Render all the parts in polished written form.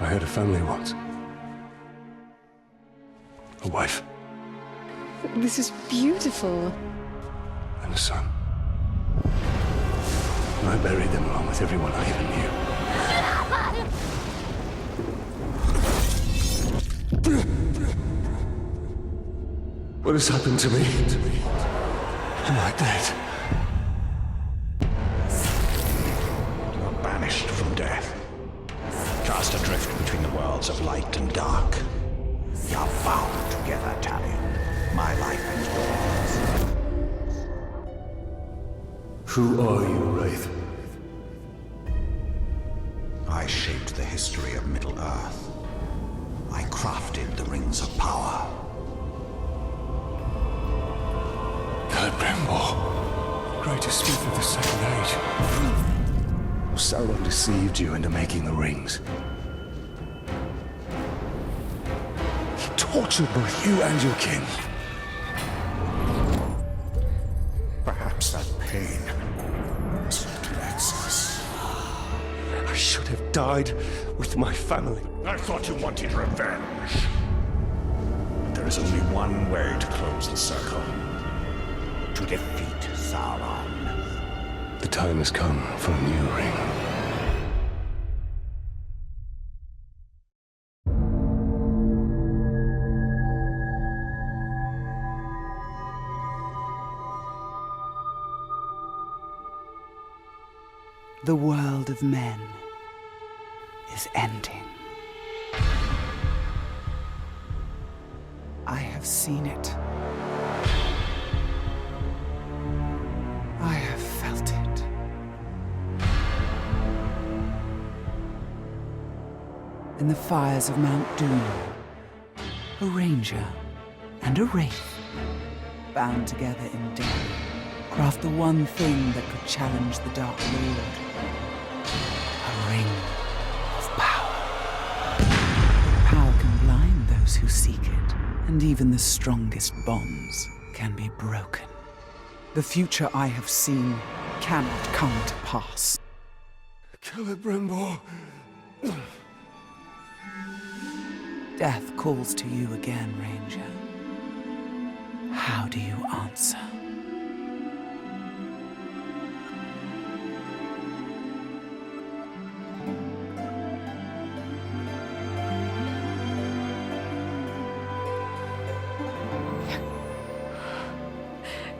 I had a family once. A wife. This is beautiful. And a son. And I buried them along with everyone I even knew. What has happened to me? Am I dead? You're banished from death. Cast adrift between the worlds of light and dark. You're bound together, Talion. My life and yours. Who are you, Wraith? I shaped the history of Middle-earth. I crafted the Rings of Power. Celebrimbor, greatest smith of the Second Age. Sauron deceived you into making the rings. He tortured both you and your kin. Perhaps that pain is what makes us. I should have died with my family. I thought you wanted revenge. But there is only one way to close the circle. To defeat Sauron. The time has come for a new ring. The world of men is ending. I have seen it. I have felt it. In the fires of Mount Doom, a ranger and a wraith, bound together in death, craft the one thing that could challenge the Dark Lord. A ring of power. Power can blind those who seek it, and even the strongest bonds can be broken. The future I have seen cannot come to pass. Celebrimbor. Death calls to you again, Ranger. How do you answer?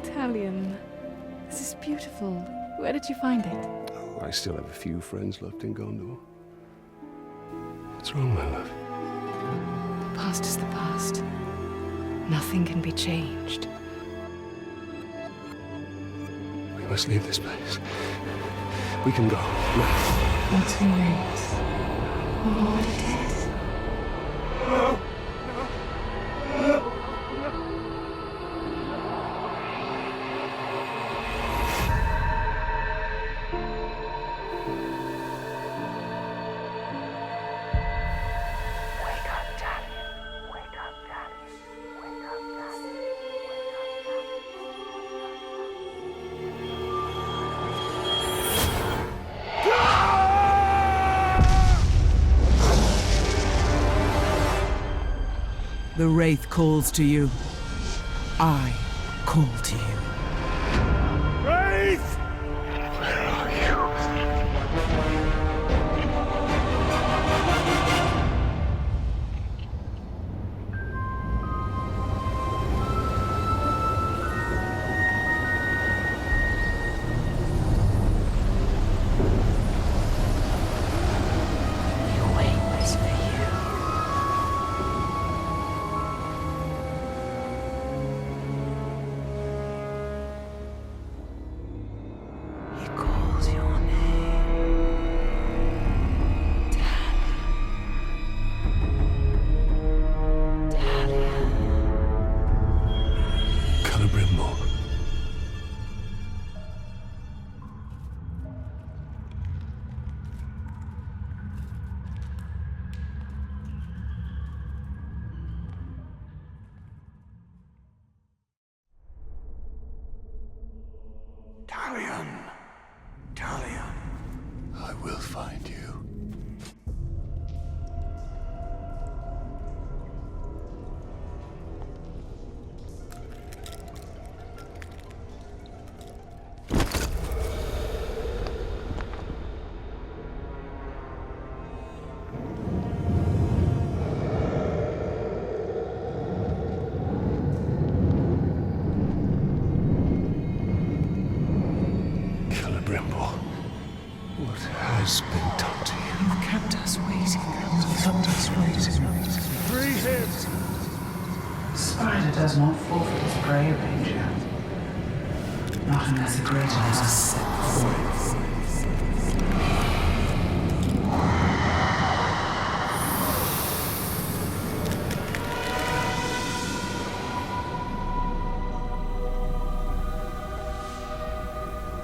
Talion, this is beautiful. Where did you find it? Oh, I still have a few friends left in Gondor. What's wrong, my love? The past is the past. Nothing can be changed. We must leave this place. We can go now. Not too late. What it is. The Wraith calls to you. I call to you. Wraith! Where are you? He waits for you. He calls your name. Talion. Celebrimbor. Talion. Talion. I will find you. What has been done to you? You've kept us waiting. Free him! Spider does not forfeit his prey, Ranger. Not unless a greater has set before it.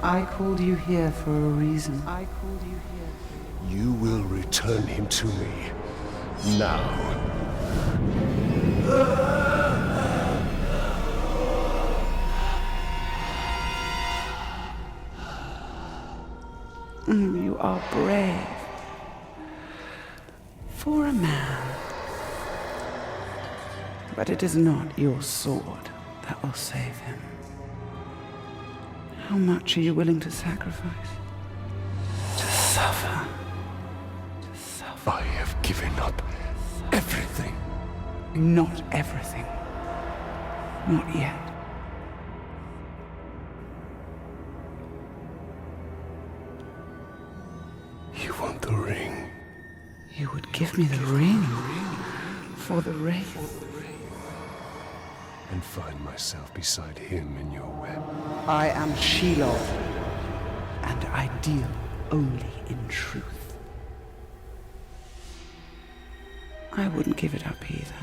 I called you here for a reason. You will return him to me. Now. You are brave. For a man. But it is not your sword that will save him. How much are you willing to sacrifice? To suffer. I have given up everything. Not everything. Not yet. You want the ring? You would give me the ring for the wraith. And find myself beside him in your web. I am Shelob, and I deal only in truth. I wouldn't give it up either.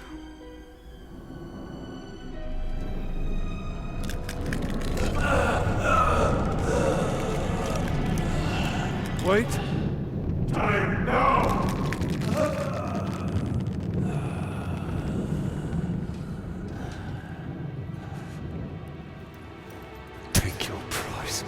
Wait! Time now! Take your prize.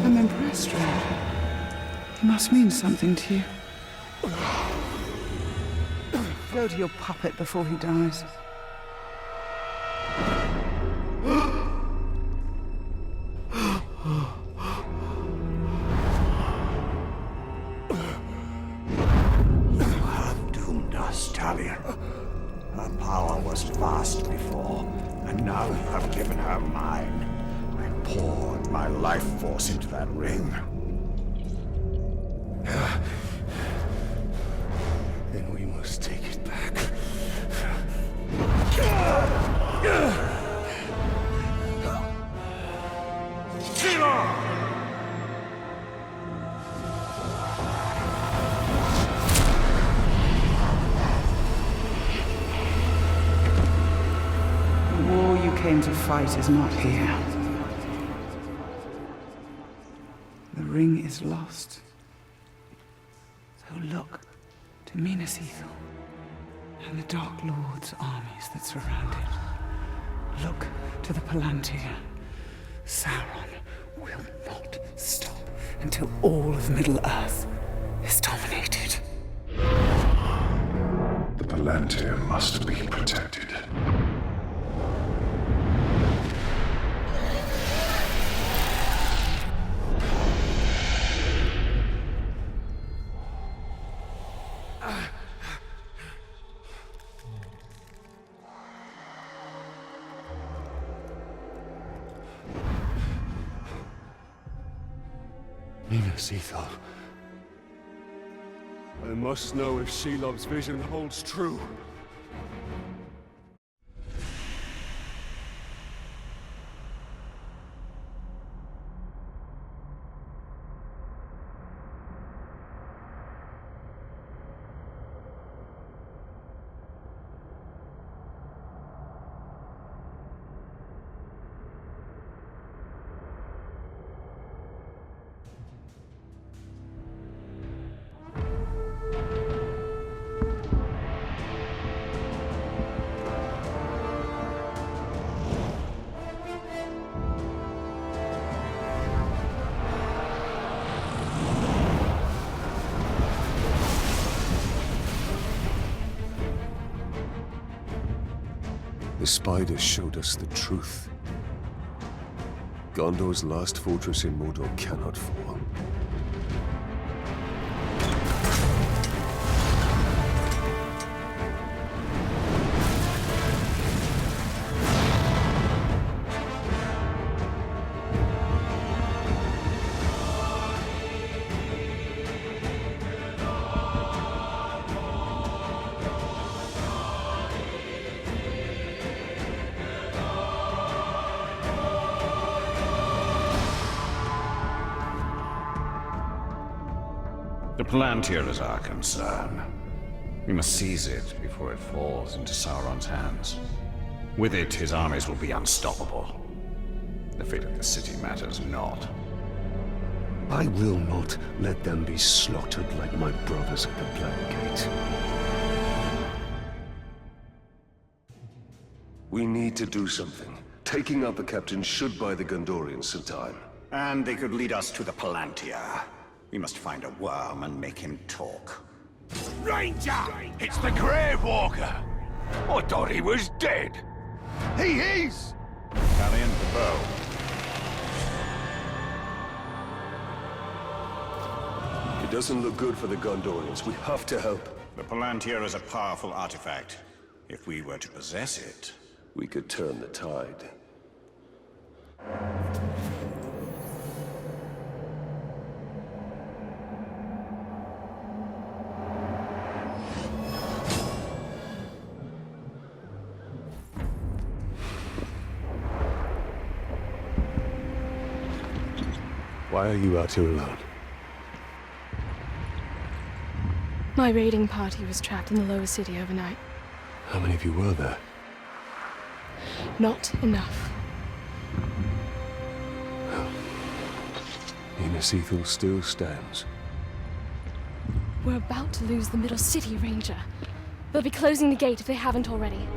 I'm impressed, Red. He must mean something to you. Go to your puppet before he dies. Talion. Her power was vast before, and now you have given her mine. I poured my life force into that ring. Then we must take it back. The war you came to fight is not here. The ring is lost. So look to Minas Ithil and the Dark Lord's armies that surround it. Look to the Palantir. Sauron will not stop until all of Middle-earth is dominated. The Palantir must be protected. Minas Ithil. I must know if Shelob's vision holds true. The spider showed us the truth. Gondor's last fortress in Mordor cannot fall. The Palantir is our concern. We must seize it before it falls into Sauron's hands. With it, his armies will be unstoppable. The fate of the city matters not. I will not let them be slaughtered like my brothers at the Black Gate. We need to do something. Taking out the captain should buy the Gondorians some time. And they could lead us to the Palantir. We must find a worm and make him talk. Ranger! It's the Grave Walker! I thought he was dead. He is! Talion the bow. It doesn't look good for the Gondorians. We have to help. The Palantir is a powerful artifact. If we were to possess it... We could turn the tide. Why are you out here alone? My raiding party was trapped in the lower city overnight. How many of you were there? Not enough. Minas Ithil still stands. We're about to lose the middle city, Ranger. They'll be closing the gate if they haven't already.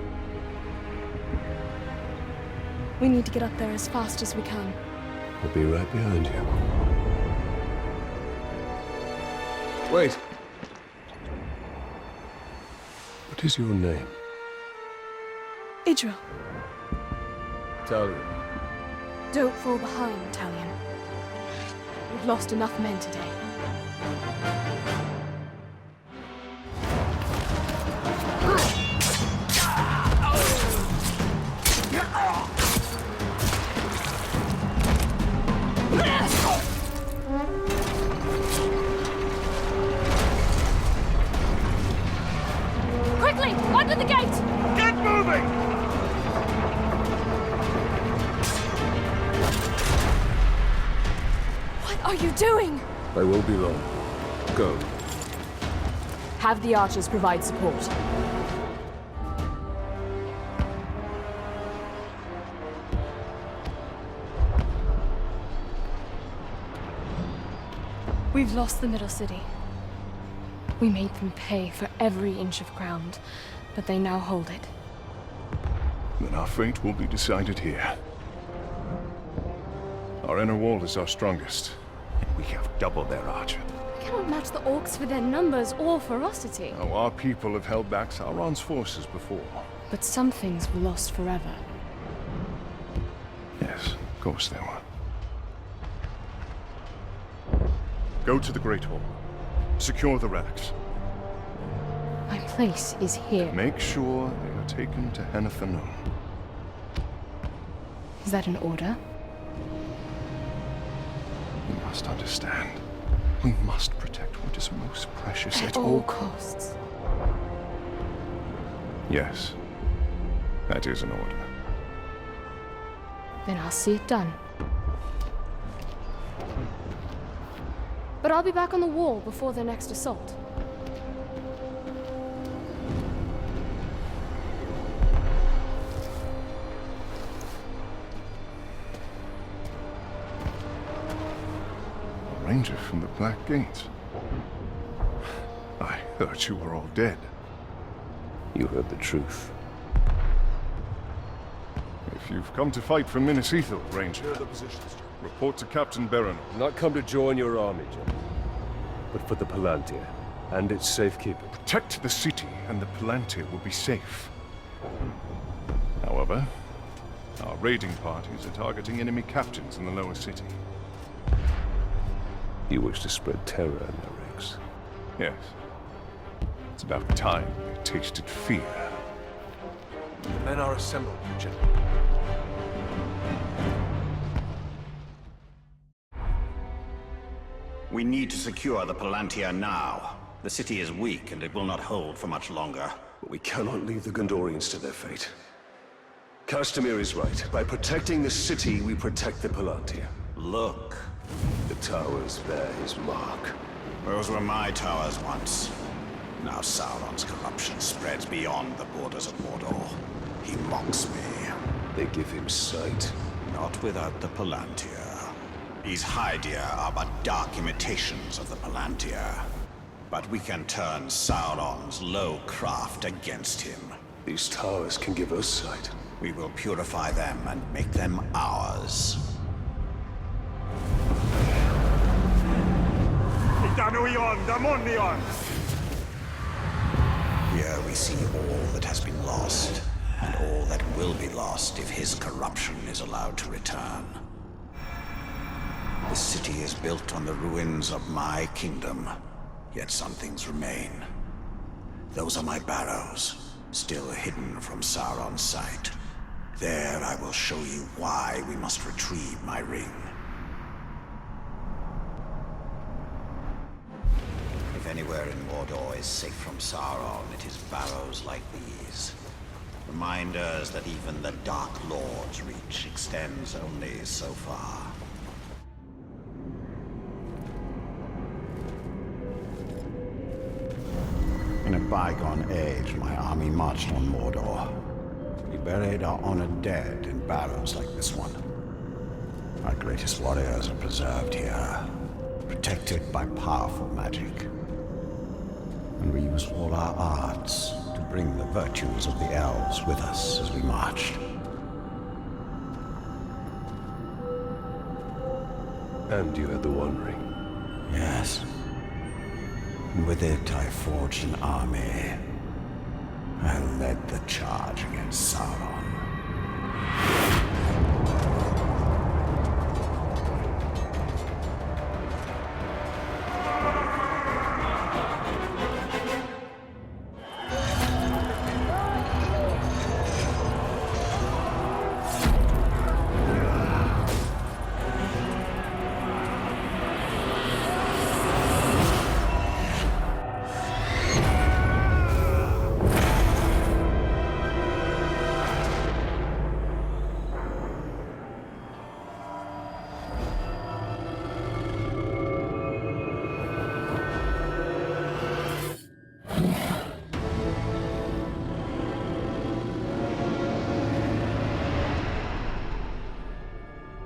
We need to get up there as fast as we can. We'll be right behind you. Wait! What is your name? Idril. Talion. Don't fall behind, Talion. We've lost enough men today. Quickly! Under the gate! Get moving! What are you doing? I won't be long. Go. Have the archers provide support. We've lost the middle city. We made them pay for every inch of ground, but they now hold it. Then our fate will be decided here. Our inner wall is our strongest. We have double their archer. We cannot match the orcs for their numbers or ferocity. Now, our people have held back Sauron's forces before. But some things were lost forever. Yes, of course they were. Go to the Great Hall. Secure the relics. My place is here. Make sure they are taken to Henathanon. Is that an order? You must understand. We must protect what is most precious At all costs. Yes. That is an order. Then I'll see it done. But I'll be back on the wall before their next assault. A ranger from the Black Gate. I thought you were all dead. You heard the truth. If you've come to fight for Minas Ithil, Ranger, report to Captain Berenor. Not come to join your army, General, but for the Palantir and its safekeeping. Protect the city, and the Palantir will be safe. However, our raiding parties are targeting enemy captains in the lower city. You wish to spread terror in their ranks. Yes. It's about time they tasted fear. The men are assembled, General. We need to secure the Palantir now. The city is weak, and it will not hold for much longer. But we cannot leave the Gondorians to their fate. Castamir is right. By protecting the city, we protect the Palantir. Look. The towers bear his mark. Those were my towers once. Now Sauron's corruption spreads beyond the borders of Mordor. He mocks me. They give him sight. Not without the Palantir. These Haedir are but dark imitations of the Palantir. But we can turn Sauron's low craft against him. These towers can give us sight. We will purify them and make them ours. Here we see all that has been lost, and all that will be lost if his corruption is allowed to return. The city is built on the ruins of my kingdom, yet some things remain. Those are my barrows, still hidden from Sauron's sight. There I will show you why we must retrieve my ring. If anywhere in Mordor is safe from Sauron, it is barrows like these. Reminders that even the Dark Lord's reach extends only so far. In a bygone age, my army marched on Mordor. We buried our honored dead in barrows like this one. Our greatest warriors are preserved here, protected by powerful magic. And we used all our arts to bring the virtues of the elves with us as we marched. And you had the One Ring. Yes. And with it I forged an army. I led the charge against Sauron.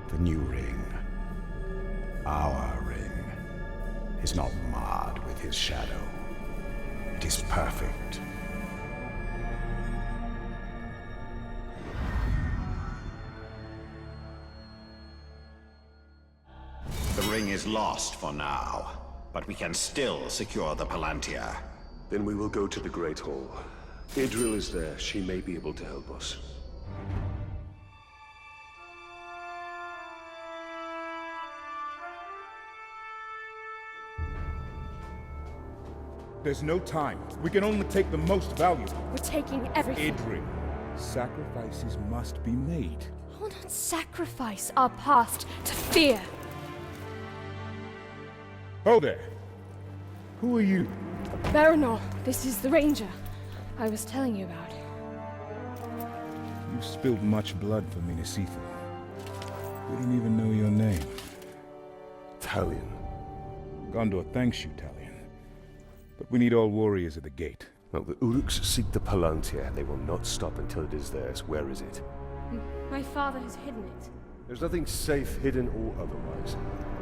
The new ring, our ring, is not marred with his shadow. It is perfect. The ring is lost for now, but we can still secure the Palantir. Then we will go to the Great Hall. Ithil is there. She may be able to help us. There's no time. We can only take the most valuable. We're taking everything. Ithil. Sacrifices must be made. I will not sacrifice our past to fear. Oh there. Who are you? Baranor, this is the Ranger I was telling you about. You've spilled much blood for Minas Ithil. We don't even know your name. Talion. Gondor thanks you, Talion. But we need all warriors at the gate. Well, the Uruks seek the Palantir. They will not stop until it is theirs. Where is it? My father has hidden it. There's nothing safe, hidden or otherwise.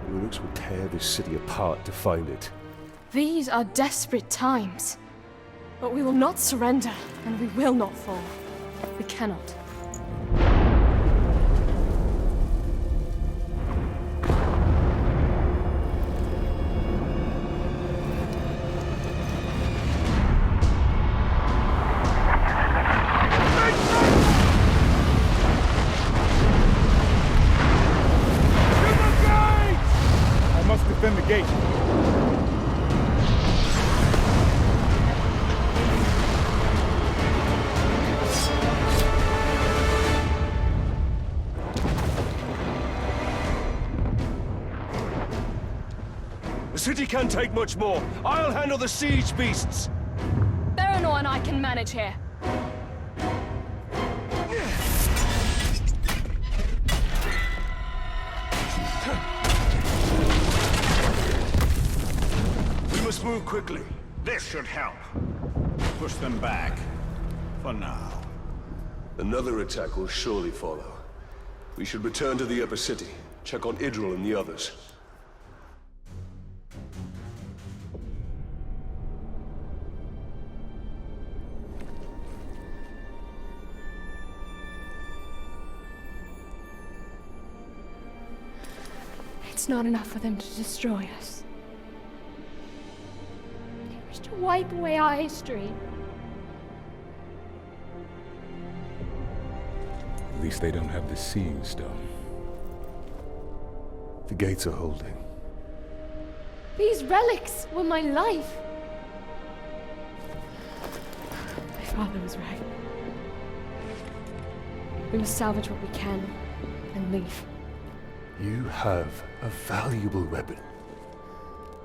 The Uruks will tear this city apart to find it. These are desperate times. But we will not surrender, and we will not fall. We cannot. Defend the gate. The city can't take much more. I'll handle the siege beasts. Baranor and I can manage here. move quickly. This should help. Push them back. For now. Another attack will surely follow. We should return to the upper city, check on Ithil and the others. It's not enough for them to destroy us. They wish to wipe away our history. At least they don't have the Seeing Stone. The gates are holding. These relics were my life. My father was right. We must salvage what we can and leave. You have a valuable weapon.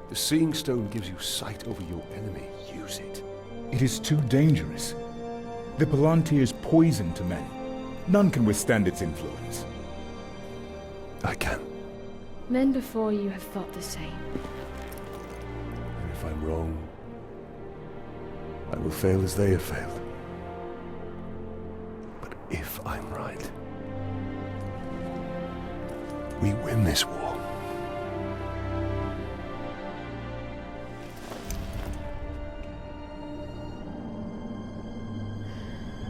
The Seeing Stone gives you sight over your enemy. Use it. It is too dangerous. The Palantir is poison to men. None can withstand its influence. I can. Men before you have thought the same. And if I'm wrong, I will fail as they have failed. But if I'm right, we win this war.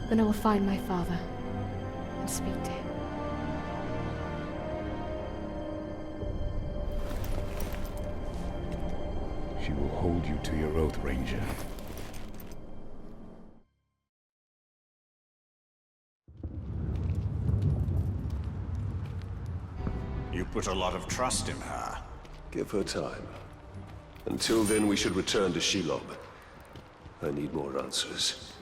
Then I will find my father and speak to him. She will hold you to your oath, Ranger. You put a lot of trust in her. Give her time. Until then, we should return to Shelob. I need more answers.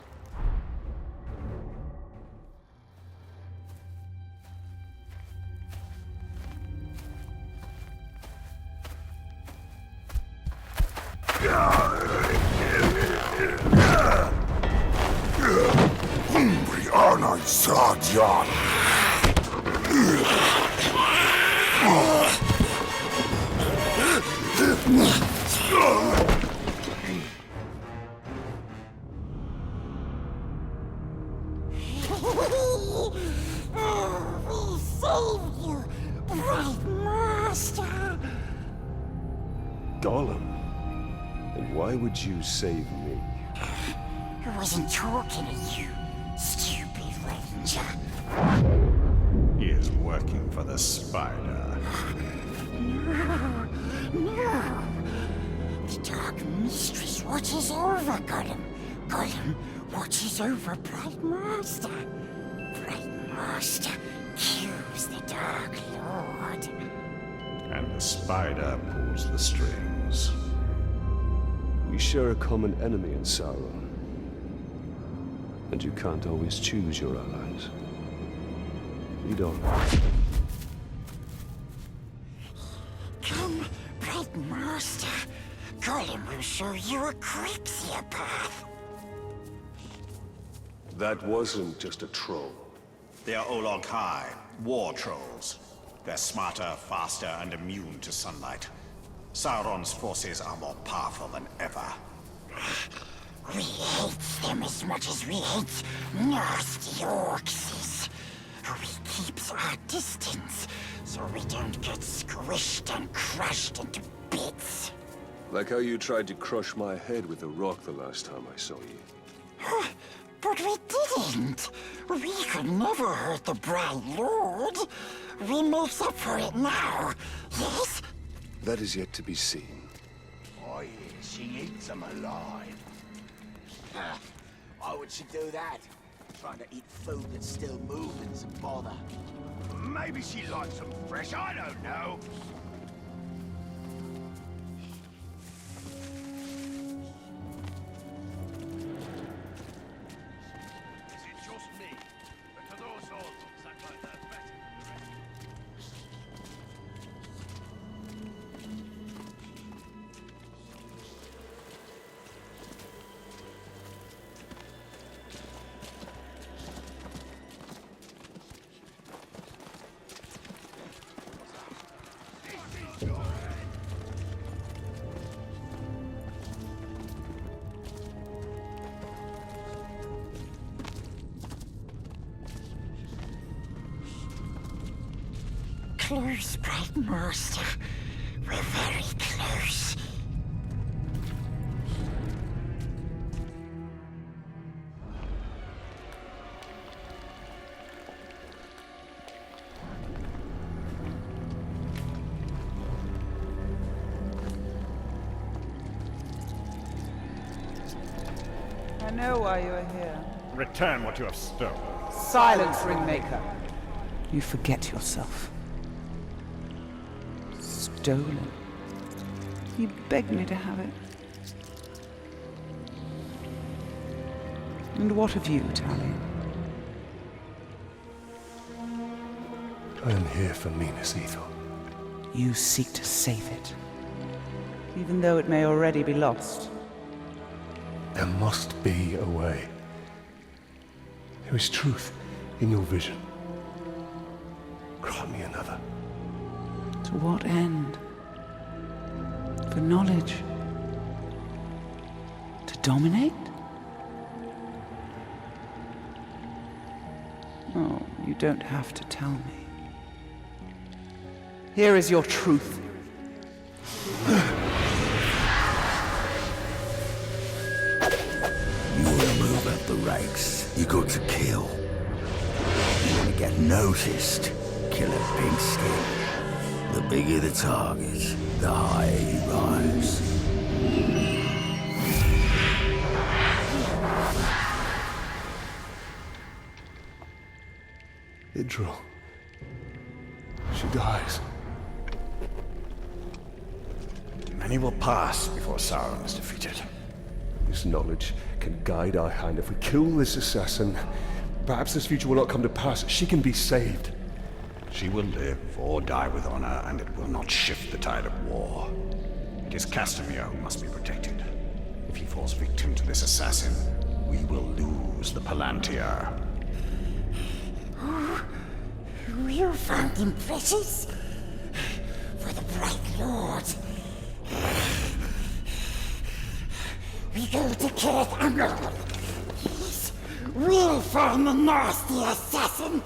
We saved you, bright master. Gollum? And why would you save me? I wasn't talking to you, stupid ranger. He is working for the spider. No. The Dark Mistress watches over Gollum. Gollum watches over Bright Master. Bright Master kills the Dark Lord. And the spider pulls the strings. We share a common enemy in Sauron. And you can't always choose your allies. Lead on. Come, Bright Master. Gollum will show you a quicker path. That wasn't just a troll. They are Olog High, war trolls. They're smarter, faster, and immune to sunlight. Sauron's forces are more powerful than ever. We hate them as much as we hate nasty orcs. We keep our distance so we don't get squished and crushed into bits. Like how you tried to crush my head with a rock the last time I saw you. But we didn't. We could never hurt the Bright Lord. We make up for it now, yes? That is yet to be seen. Oh yeah, she eats them alive. Why would she do that? Trying to eat food that's still moving's a bother. Maybe she likes them fresh, I don't know. Is it just me? But to those orcs act like they're better than the rest? close, Bright Master. We're very close. I know why you are here. Return what you have stolen. Silence, Ringmaker. You forget yourself. Stolen. He begged me to have it. And what of you, Talion? I am here for Minas, Ithil. You seek to save it, even though it may already be lost. There must be a way. There is truth in your vision. Grant me another. To what end? For knowledge? To dominate? Oh, you don't have to tell me. Here is your truth. You want to move up the ranks, you got to kill. You want to get noticed, kill a pink skin. The bigger the target, the higher you rise. Ithil. She dies. Many will pass before Sauron is defeated. This knowledge can guide our hand. If we kill this assassin, perhaps this future will not come to pass. She can be saved. She will live or die with honor, and it will not shift the tide of war. It is Castamere who must be protected. If he falls victim to this assassin, we will lose the Palantir. You found him precious? For the Bright Lord. We go to Kirith Amrod. Yes, we'll find the nasty assassin.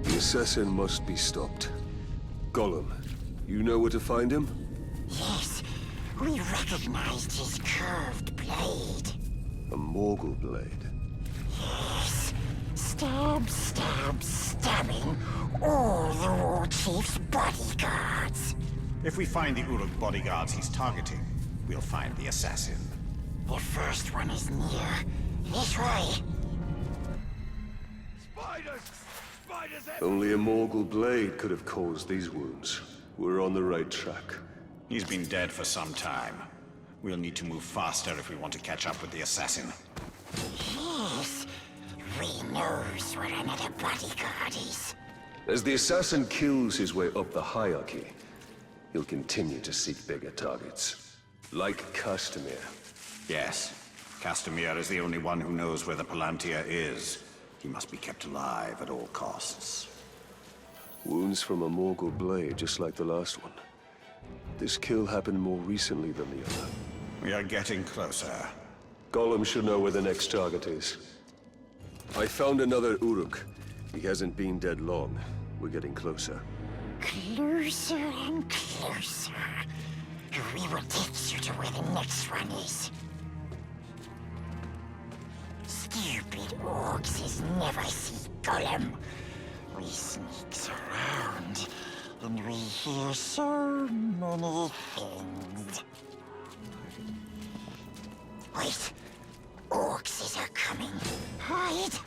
The assassin must be stopped. Gollum, you know where to find him? Yes, we recognized his curved blade. A Morgul blade. Yes, stab, stab, stabbing all the War Chief's bodyguards. If we find the Uruk bodyguards he's targeting, we'll find the assassin. The first one is near. This way. Spiders! Spiders Only a Morgul blade could have caused these wounds. We're on the right track. He's been dead for some time. We'll need to move faster if we want to catch up with the assassin. Yes, we knows where another bodyguard is. As the assassin kills his way up the hierarchy, he'll continue to seek bigger targets. Like Castamere. Yes, Castamere is the only one who knows where the Palantir is. He must be kept alive at all costs. Wounds from a Morgul blade, just like the last one. This kill happened more recently than the other. We are getting closer. Gollum should know where the next target is. I found another Uruk. He hasn't been dead long. We're getting closer. Closer and closer. We will take you to where the next one is. Stupid orcs never see Gollum. We sneaks around, and we hear so many things. Wait, orcs are coming. Hide.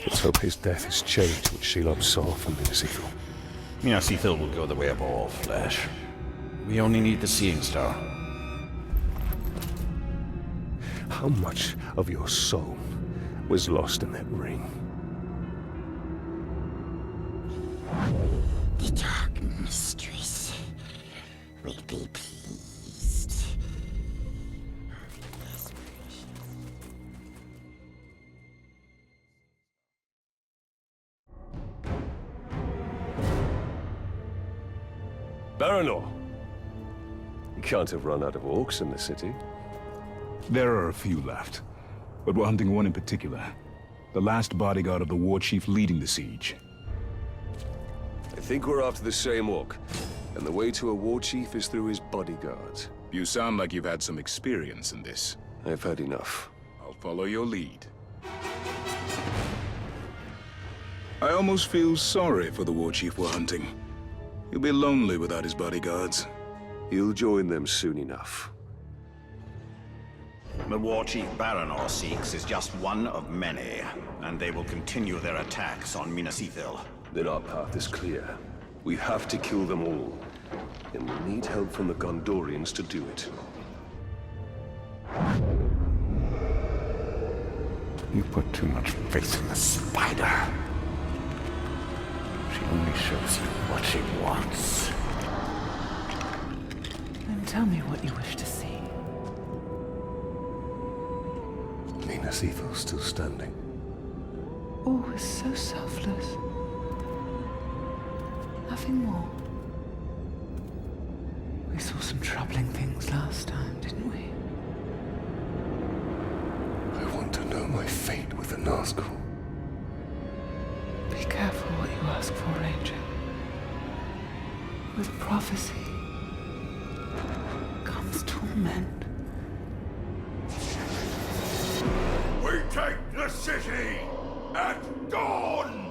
Let's hope his death has changed what Shelob saw from Minas Ithil. Minas Ithil will go the way of all flesh. We only need the Seeing Star. How much of your soul was lost in that ring? The Dark Mistress will be pleased. Baranor! can't have run out of orcs in the city. There are a few left, but we're hunting one in particular. The last bodyguard of the war chief leading the siege. I think we're after the same orc, and the way to a war chief is through his bodyguards. You sound like you've had some experience in this. I've had enough. I'll follow your lead. I almost feel sorry for the war chief we're hunting. He'll be lonely without his bodyguards. He'll join them soon enough. The war chief Baranor seeks is just one of many, and they will continue their attacks on Minas Ithil. Then our path is clear. We have to kill them all, and we need help from the Gondorians to do it. You put too much faith in the spider. She only shows you what she wants. Then tell me what you wish to see. Minas Ithil's still standing. All was so selfless. Nothing more. We saw some troubling things last time, didn't we? I want to know my fate with the Nazgul. Be careful what you ask for, Ranger. With prophecy comes torment. We take the city at dawn!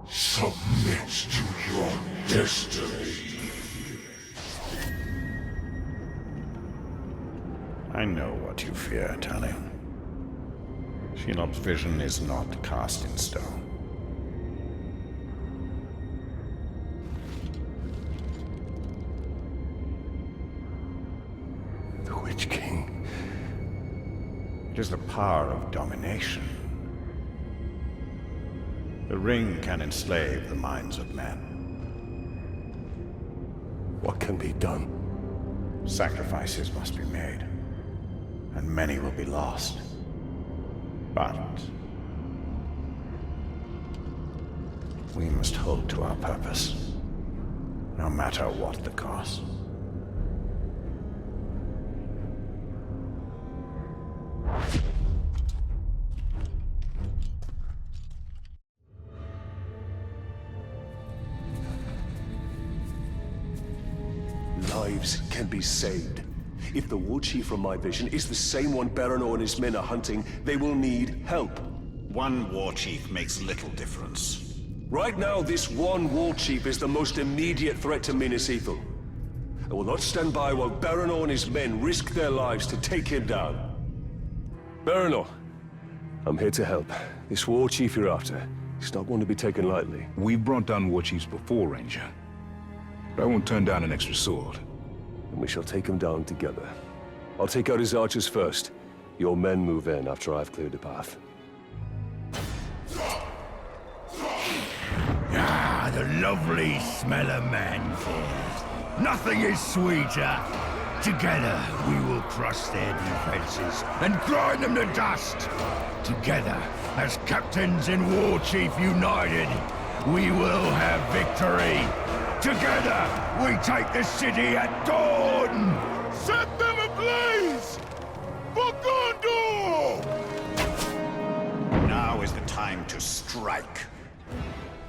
Submit to your destiny. I know what you fear, Talion. Shelob's vision is not cast in stone. The Witch King. It is the power of domination. The ring can enslave the minds of men. What can be done? Sacrifices must be made, and many will be lost. But we must hold to our purpose, no matter what the cost. Lives can be saved. If the war chief from my vision is the same one Baranor and his men are hunting, they will need help. One war chief makes little difference. Right now, this one war chief is the most immediate threat to Minas Ithil. I will not stand by while Baranor and his men risk their lives to take him down. Baranor, I'm here to help. This war chief you're after, he's not one to be taken lightly. We've brought down war chiefs before, Ranger. But I won't turn down an extra sword. And we shall take him down together. I'll take out his archers first. Your men move in after I've cleared the path. Ah, the lovely smell of manfold. Nothing is sweeter. Together, we will crush their defenses and grind them to dust. Together, as captains and war chief united, we will have victory. Together, we take the city at dawn! Set them ablaze! For Gondor! Now is the time to strike.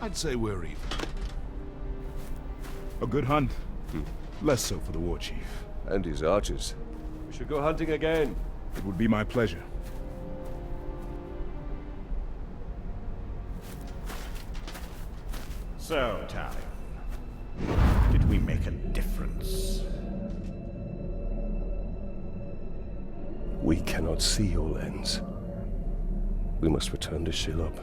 I'd say we're even. A good hunt. Less so for the war chief. And his archers. We should go hunting again. It would be my pleasure. So, Talion, did we make a difference? We cannot see your lens. We must return to Shelob.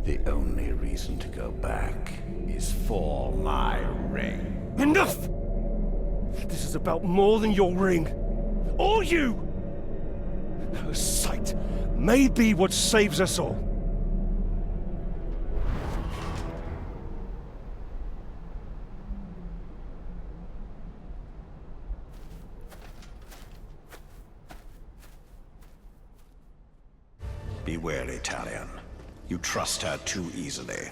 The only reason to go back is for my ring. Enough! This is about more than your ring. Or you! Her sight may be what saves us all. Be wary, Talion. You trust her too easily.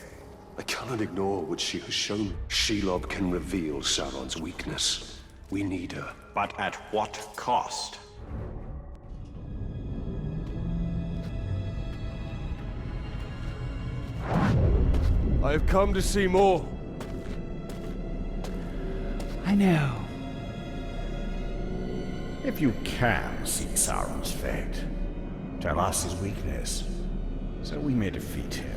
I cannot ignore what she has shown. Shelob can reveal Sauron's weakness. We need her. But at what cost? I have come to see more. I know. If you can see Sauron's fate, tell us his weakness, so we may defeat him.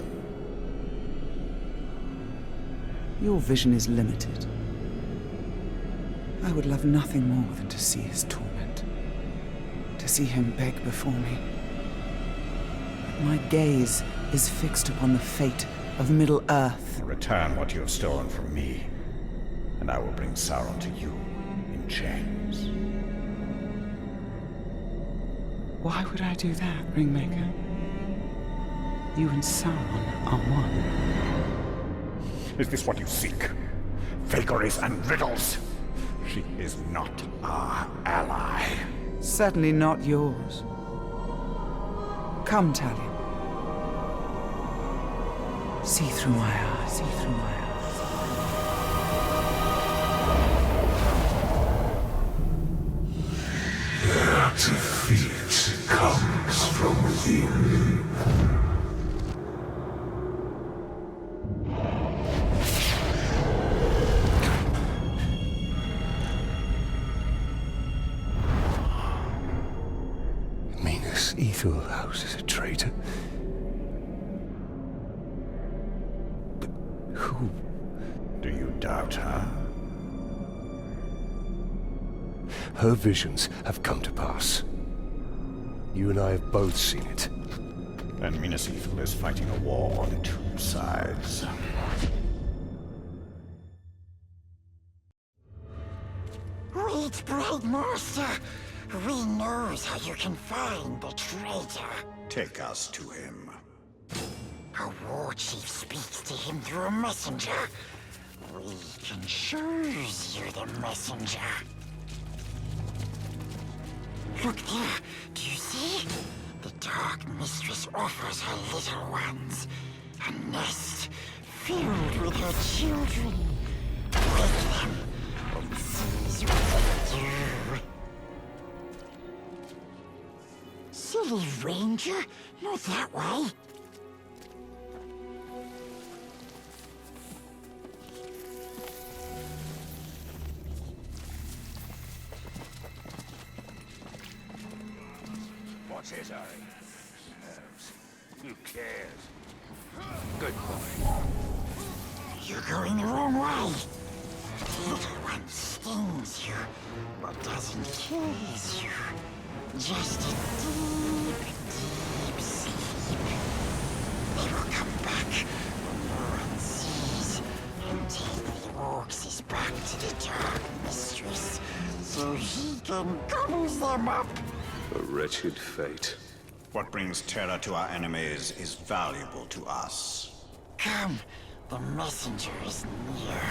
Your vision is limited. I would love nothing more than to see his torment. To see him beg before me. But my gaze is fixed upon the fate of Middle-earth. Return what you have stolen from me, and I will bring Sauron to you in chains. Why would I do that, Ringmaker? You and Sauron are one. Is this what you seek? Vagaries and riddles? She is not our ally. Certainly not yours. Come, Talion. See through my eyes, see through my eyes. Their defeat comes from within. Minas Ithil houses a traitor. But who? Do you doubt her? Her visions have come to pass. You and I have both seen it. Then Minas Ithil is fighting a war on two sides. Wait, Bright Master! We knows how you can find the traitor. Take us to him. A war chief speaks to him through a messenger. We can choose you the messenger. Look there, do you see? The Dark Mistress offers her little ones a nest filled with her children. Wake them and seize what they do. Silly ranger, not that way. What's his hurry? Who cares? Good boy. You're going the wrong way. The little one stings you, but doesn't kill you. Just a deep, deep sleep. They will come back when no one sees and take the orcs back to the Dark Mistress so he can gobble them up. A wretched fate. What brings terror to our enemies is valuable to us. Come, the messenger is near.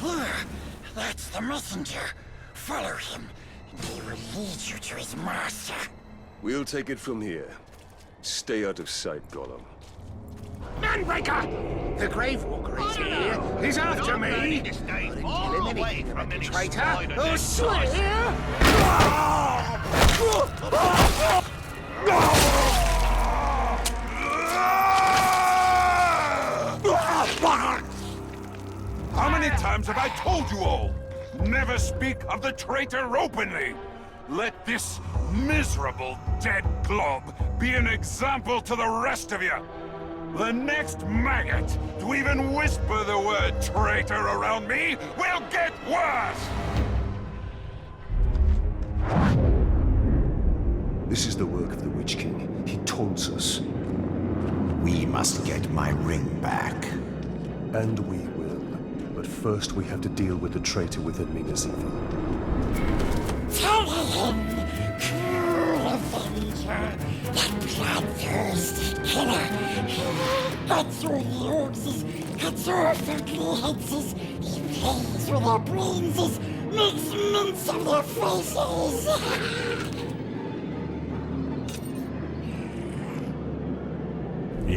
Here, that's the messenger. Follow him, and he will lead you to his master. We'll take it from here. Stay out of sight, Gollum. Manbreaker! The Gravewalker is here. He's after me. Kill him anything from the traitor. Oh, swear! How many times have I told you all? Never speak of the traitor openly! Let this miserable dead glob be an example to the rest of you! The next maggot to even whisper the word traitor around me will get worse! This is the work of the Witch King. He taunts us. We must get my ring back. And we will. But first we have to deal with the traitor within Minas Ithil. Tell him, cruel avenger, that bloodthirsty killer. Cuts through the orcs, cuts off their clear heads, he plays with their brains, makes mince of their faces.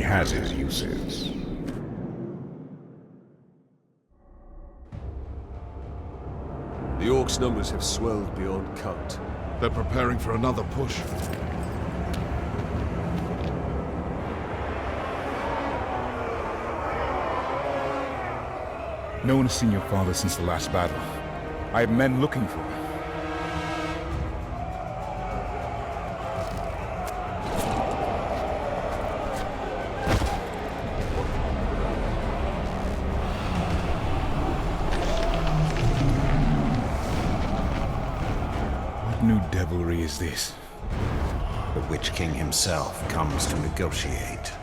has his uses. The Orcs' numbers have swelled beyond count. They're preparing for another push. No one has seen your father since the last battle. I have men looking for him. What new devilry is this? The Witch King himself comes to negotiate.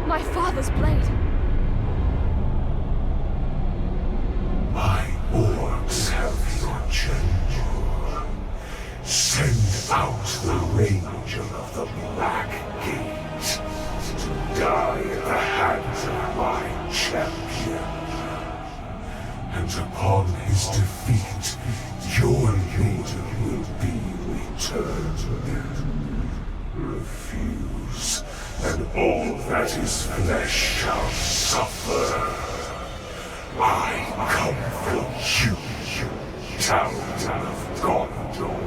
My father's blade! My orcs have your chamber. Send out the Ranger of the Black Gate to die at the hands of my champion. And upon his defeat, your leader will be returned. Refuse, and all that is flesh shall suffer. I come for you, Talion of Gondor.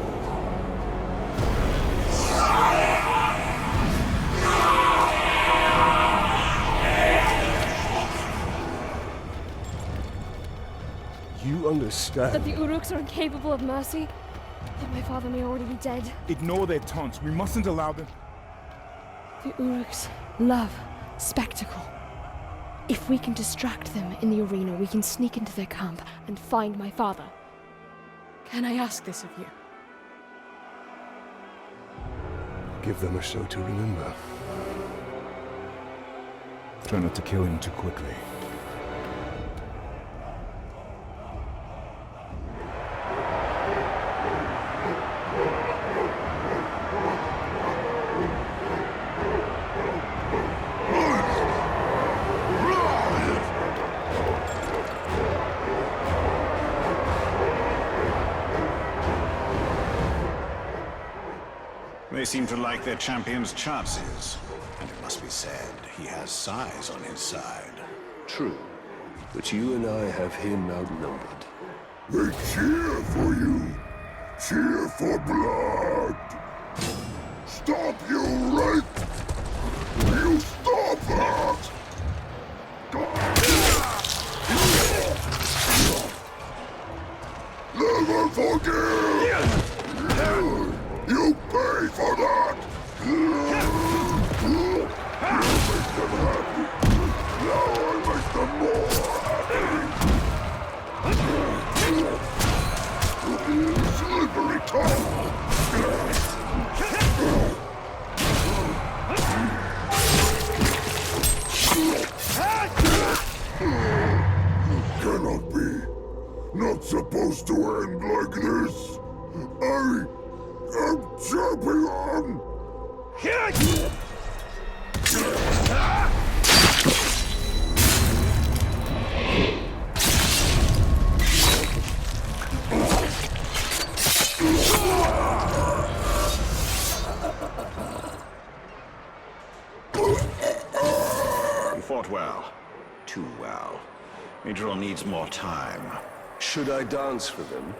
You understand? That the Uruks are incapable of mercy? That my father may already be dead? Ignore their taunts. We mustn't allow them. The Uruks love spectacle. If we can distract them in the arena, we can sneak into their camp and find my father. Can I ask this of you? Give them a show to remember. Try not to kill him too quickly. They seem to like their champion's chances. And it must be said, he has size on his side. True. But you and I have him outnumbered. They cheer for you. Cheer for blood. Stop, you wraith! You stop that! Never forgive! You pay for that! You make them happy. Now I make them more happy. Slippery tongue! Cannot be. Not supposed to end like this. I am champion! You fought well. Too well. Idril needs more time. Should I dance for them?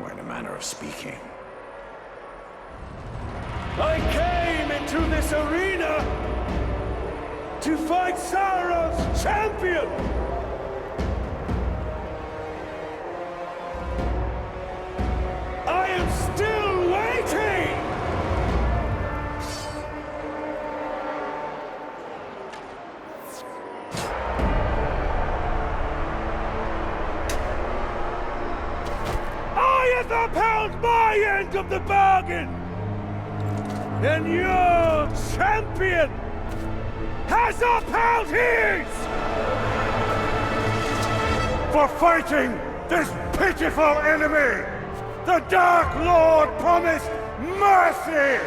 Or in a manner of speaking. I came into this arena to fight Sauron's champion! I am still waiting! I have upheld my end of the bargain! And your champion has upheld his! For fighting this pitiful enemy, the Dark Lord promised mercy!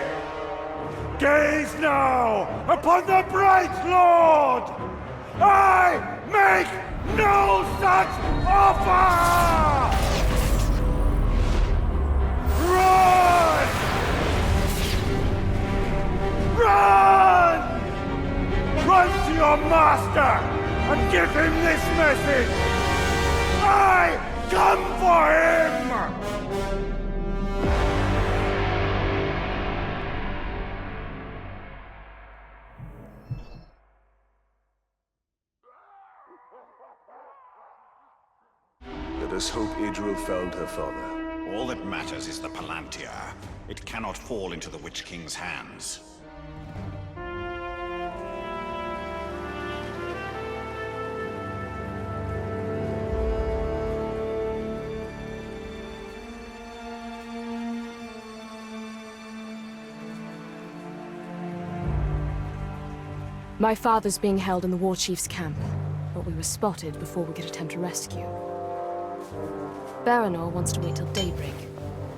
Gaze now upon the Bright Lord! I make no such offer! Run! Run! Run to your master and give him this message! I come for him! Let us hope Ithil found her father. All that matters is the Palantir. It cannot fall into the Witch King's hands. My father's being held in the war chief's camp, but we were spotted before we could attempt a rescue. Baranor wants to wait till daybreak,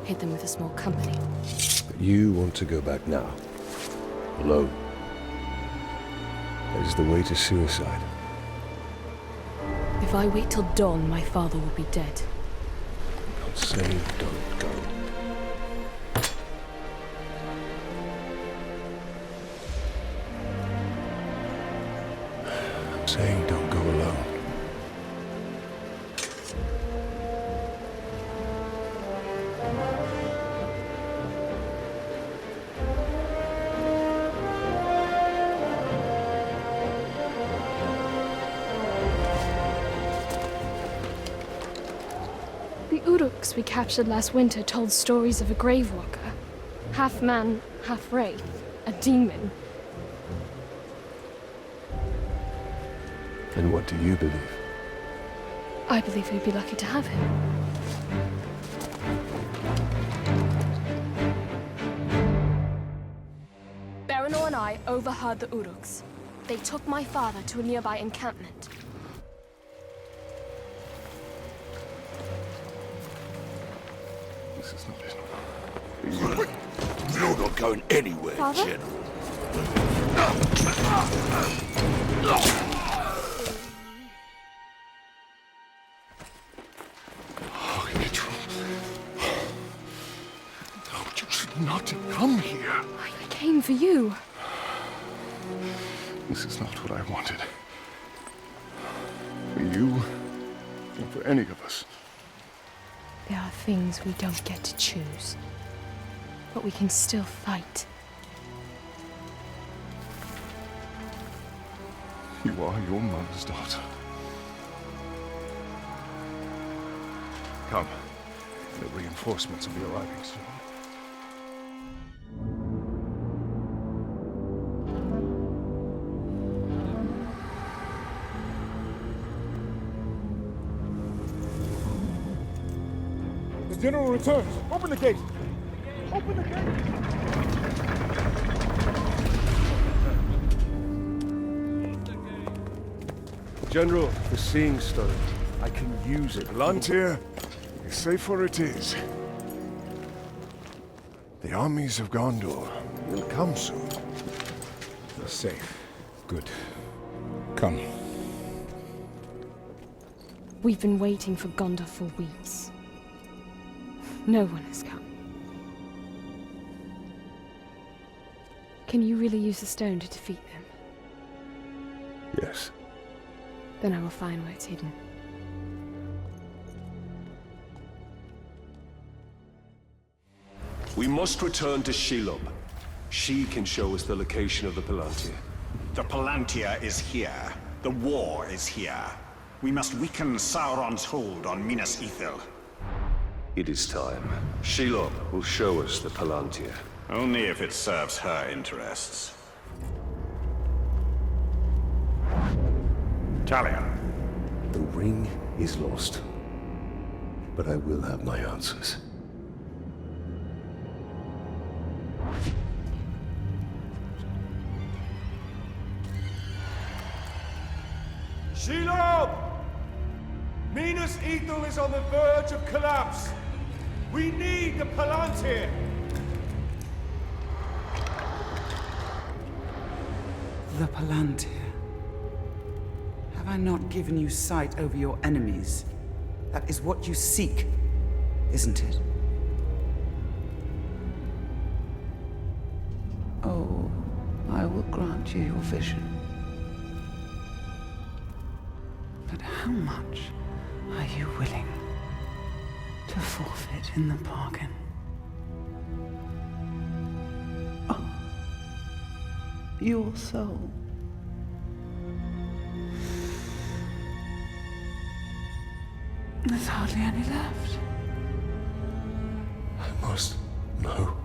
hit them with a small company. But you want to go back now. Alone. That is the way to suicide. If I wait till dawn, my father will be dead. I'm saying don't go. I'm saying don't go alone. The Uruks we captured last winter told stories of a grave walker. Half man, half wraith. A demon. And what do you believe? I believe we'd be lucky to have him. Baranor and I overheard the Uruks. They took my father to a nearby encampment. This is not it. You're not going anywhere, Father? General. Oh, no, you should not come here. I came for you. This is not what I wanted. For you, or for any of us. There are things we don't get to choose. But we can still fight. You are your mother's daughter. Come. The reinforcements will be arriving soon. The general returns. Open the gate. Open the gate. General, the Seeing Stone. I can use it. Palantir, safer it is. The armies of Gondor will come soon. You're safe. Good. Come. We've been waiting for Gondor for weeks. No one has come. Can you really use the stone to defeat them? Yes. Then I will find where it's hidden. We must return to Shelob. She can show us the location of the Palantir. The Palantir is here. The war is here. We must weaken Sauron's hold on Minas Ithil. It is time. Shelob will show us the Palantir. Only if it serves her interests. Talion. The ring is lost. But I will have my answers. Shelob! Minas Ithil is on the verge of collapse. We need the Palantir. The Palantir. Have I not given you sight over your enemies? That is what you seek, isn't it? will grant you your vision. But how much are you willing to forfeit in the bargain? Oh, your soul. There's hardly any left. I must know.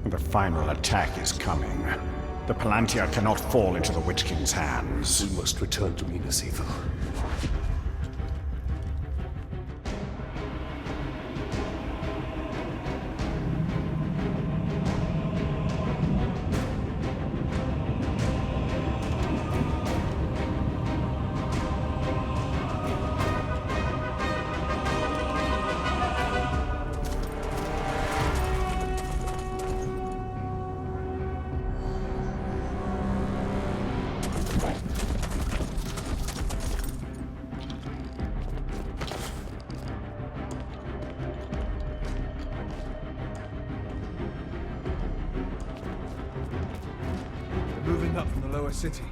The final attack is coming. The Palantir cannot fall into the Witch King's hands. We must return to Minas, Ithil. Moving up from the lower city.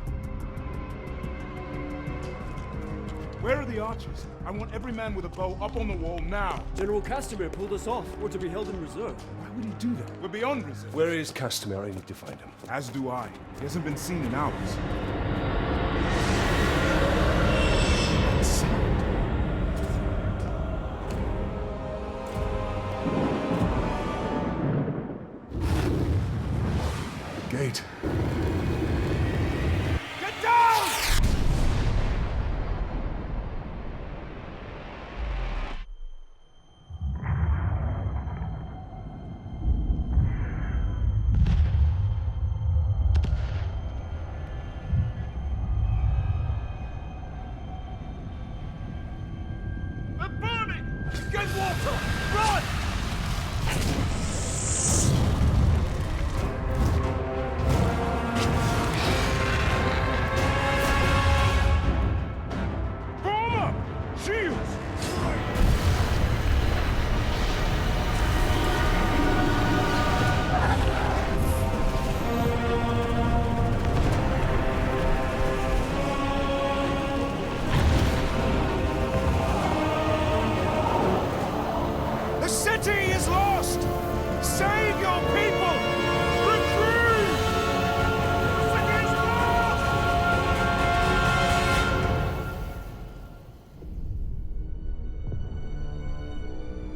Where are the archers? I want every man with a bow up on the wall now. General Castamere pulled us off. We're to be held in reserve. Why would he do that? We're beyond reserve. Where is Castamere? I need to find him. As do I. He hasn't been seen in hours. Gate. Get down! They're burning! Get water! Run!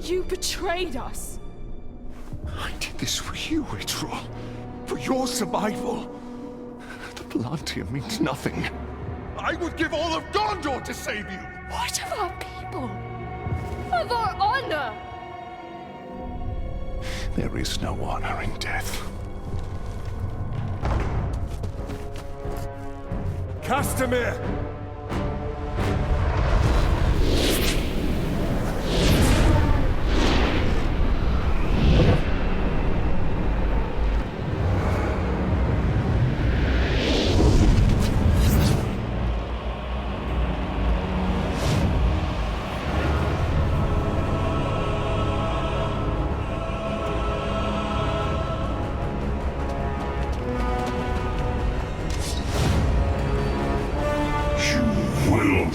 You betrayed us! I did this for you, Ithil. For your survival. The Palantir means nothing. I would give all of Gondor to save you! What of our people? Of our honor? There is no honor in death. Castamere!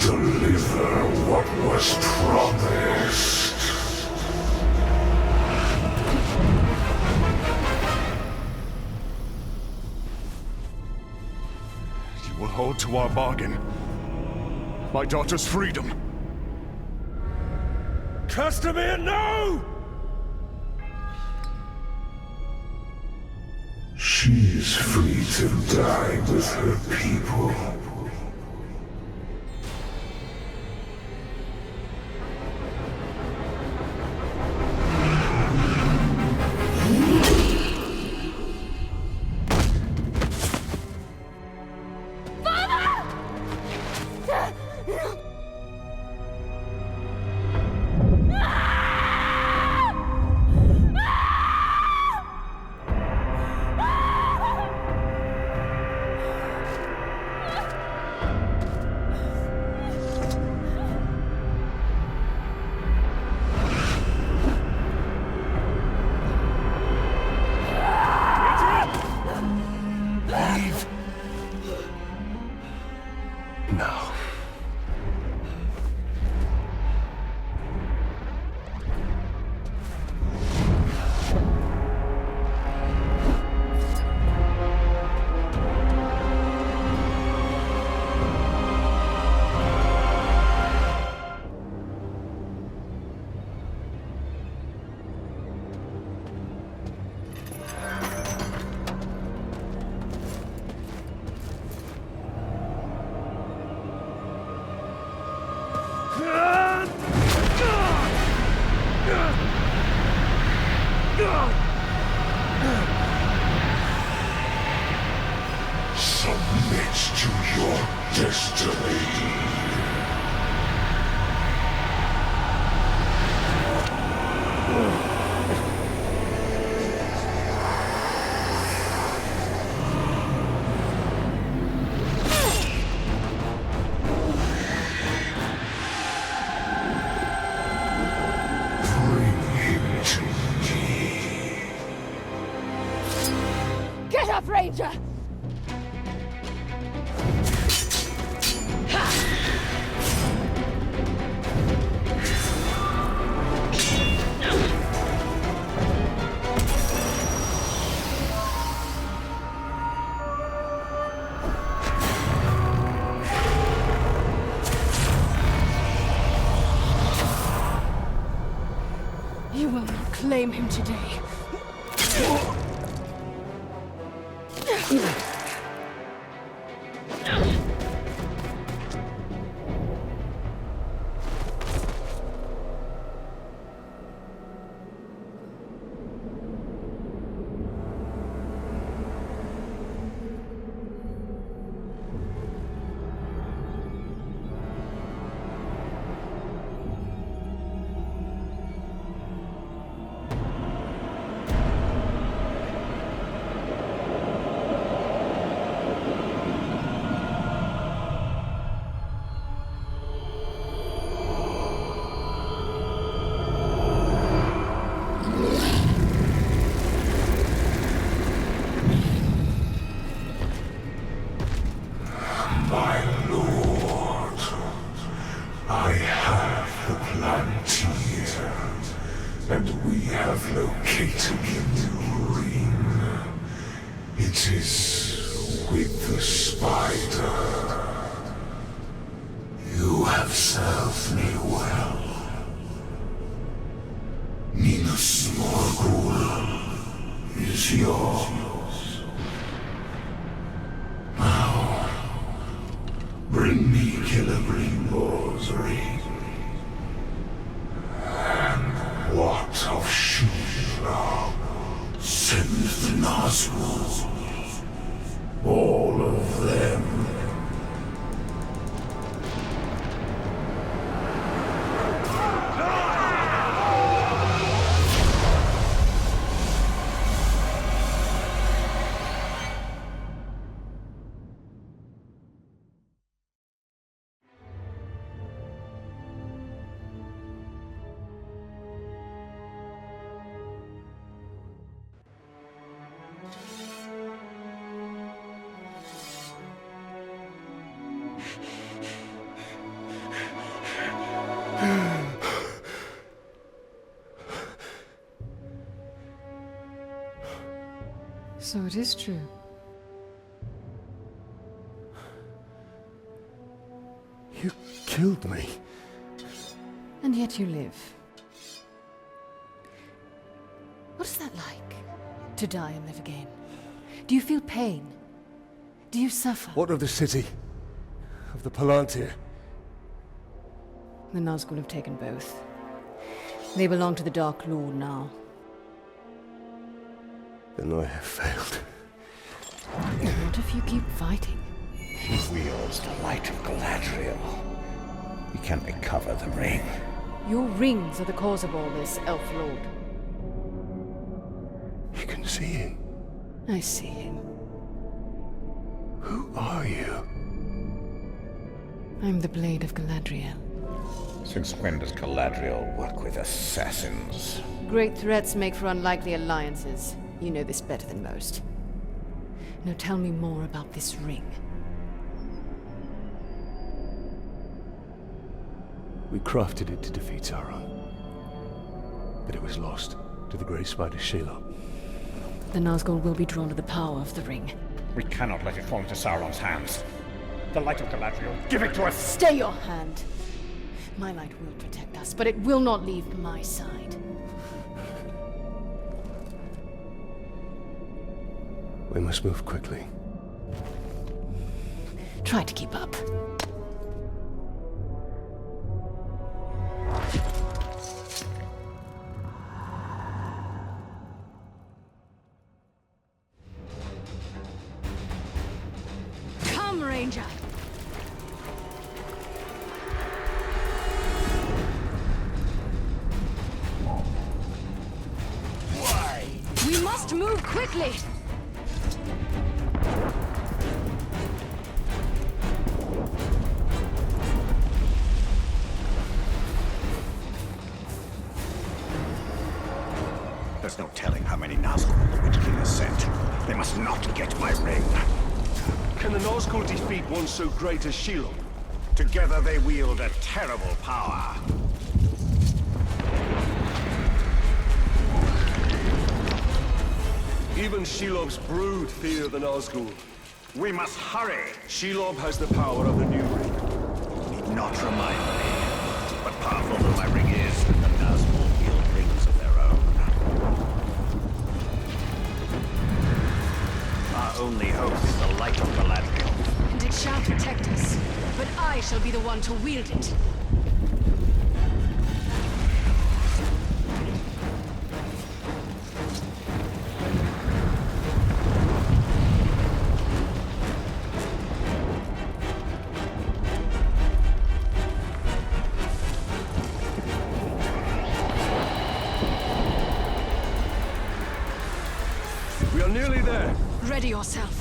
Deliver what was promised. You will hold to our bargain. My daughter's freedom. Castamere, no! She's free to die with her people. Ranger! You will not claim him today. And we have located the new ring. It is with the spider. You have served me well. Minas Morgul is yours. Now, bring me Celebrimbor's ring. What of Shura? Send the Nazgul. All of them. So it is true. You killed me. And yet you live. What is that like? To die and live again? Do you feel pain? Do you suffer? What of the city? Of the Palantir? The Nazgul have taken both. They belong to the Dark Lord now. Then I have failed. What if you keep fighting? He wields the light of Galadriel. We can recover the ring. Your rings are the cause of all this, Elf Lord. You can see him. I see him. Who are you? I'm the Blade of Galadriel. Since when does Galadriel work with assassins? Great threats make for unlikely alliances. You know this better than most. Now tell me more about this ring. We crafted it to defeat Sauron. But it was lost to the Grey Spider Shelob. The Nazgul will be drawn to the power of the ring. We cannot let it fall into Sauron's hands. The light of Galadriel, give it to us! Stay your hand! My light will protect us, but it will not leave my side. We must move quickly. Try to keep up. Come, Ranger! Why? We must move quickly! There's no telling how many Nazgul the Witch King has sent. They must not get my ring. Can the Nazgul defeat one so great as Shelob? Together they wield a terrible power. Even Shelob's brood fear the Nazgul. We must hurry. Shelob has the power of the New Ring. Need not remind me. But powerful though my ring is, the Nazgul wield rings of their own. Our only hope is the light of Palantir. And it shall protect us. But I shall be the one to wield it. We are nearly there. Ready yourself,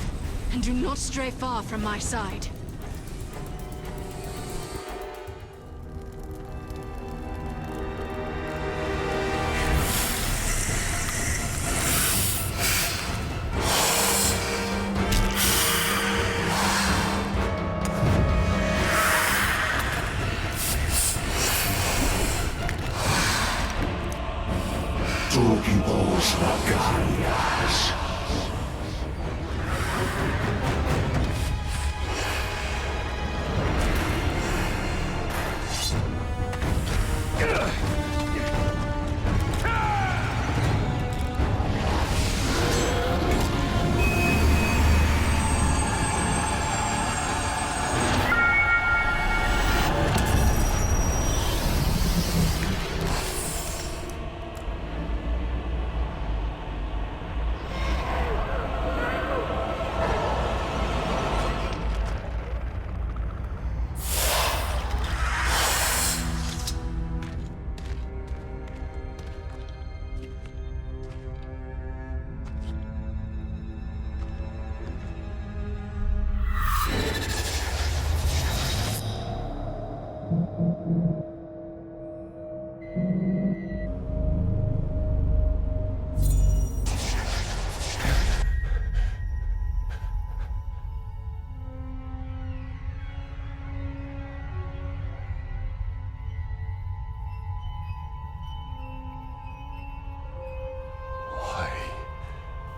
and do not stray far from my side.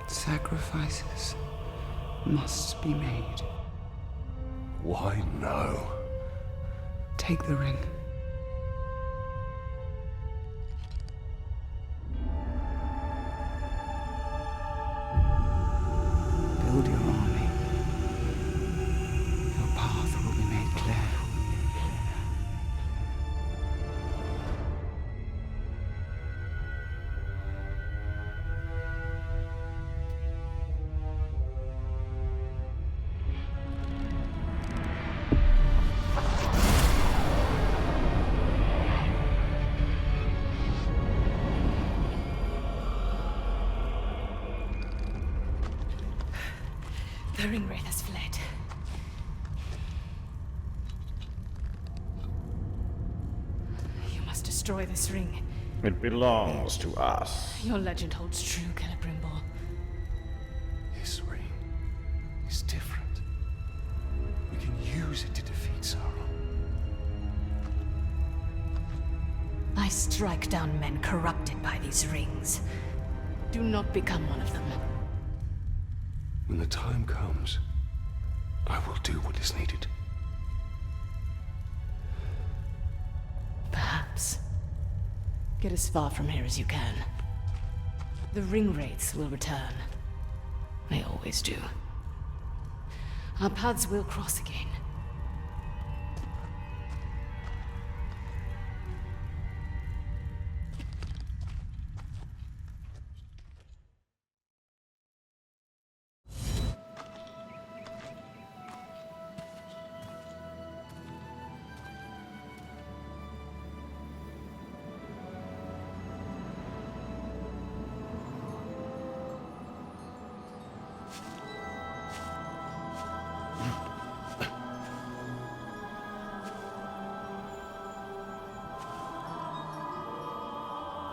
Sacrifices must be made. Why now? Take the ring. Build your army. Your path will be made clear. The Ringwraith has fled. You must destroy this ring. It belongs to us. Your legend holds true, Celebrimbor. This ring is different. We can use it to defeat Sauron. I strike down men corrupted by these rings. Do not become one of them. When the time comes, I will do what is needed. Perhaps. Get as far from here as you can. The Ringwraiths will return. They always do. Our paths will cross again.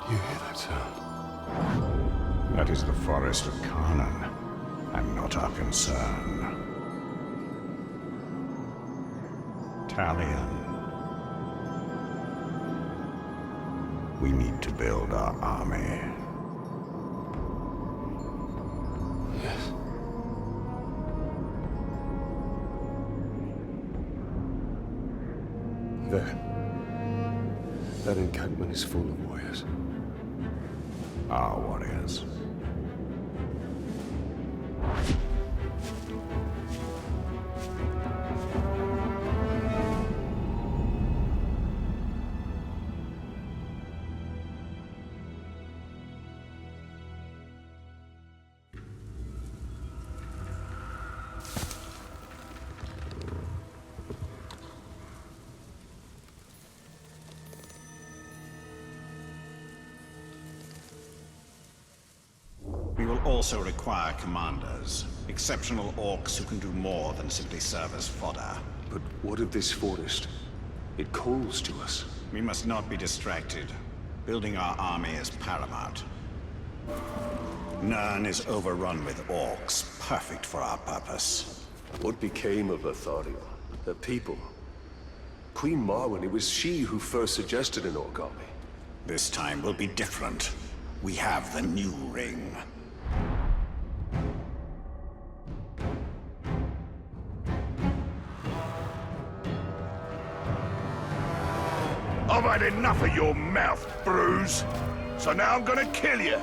You hear that sound? That is the Forest of Carnan. I'm not our concern. Talion. We need to build our army. Yes. There. That encampment is full of warriors. Our warriors. We will also require commanders. Exceptional orcs who can do more than simply serve as fodder. But what of this forest? It calls to us. We must not be distracted. Building our army is paramount. Nirn is overrun with orcs, perfect for our purpose. What became of Lothariel? Her people? Queen Marwen, it was she who first suggested an orc army. This time will be different. We have the New Ring. I've had enough of your mouth, Bruise. So now I'm gonna kill you.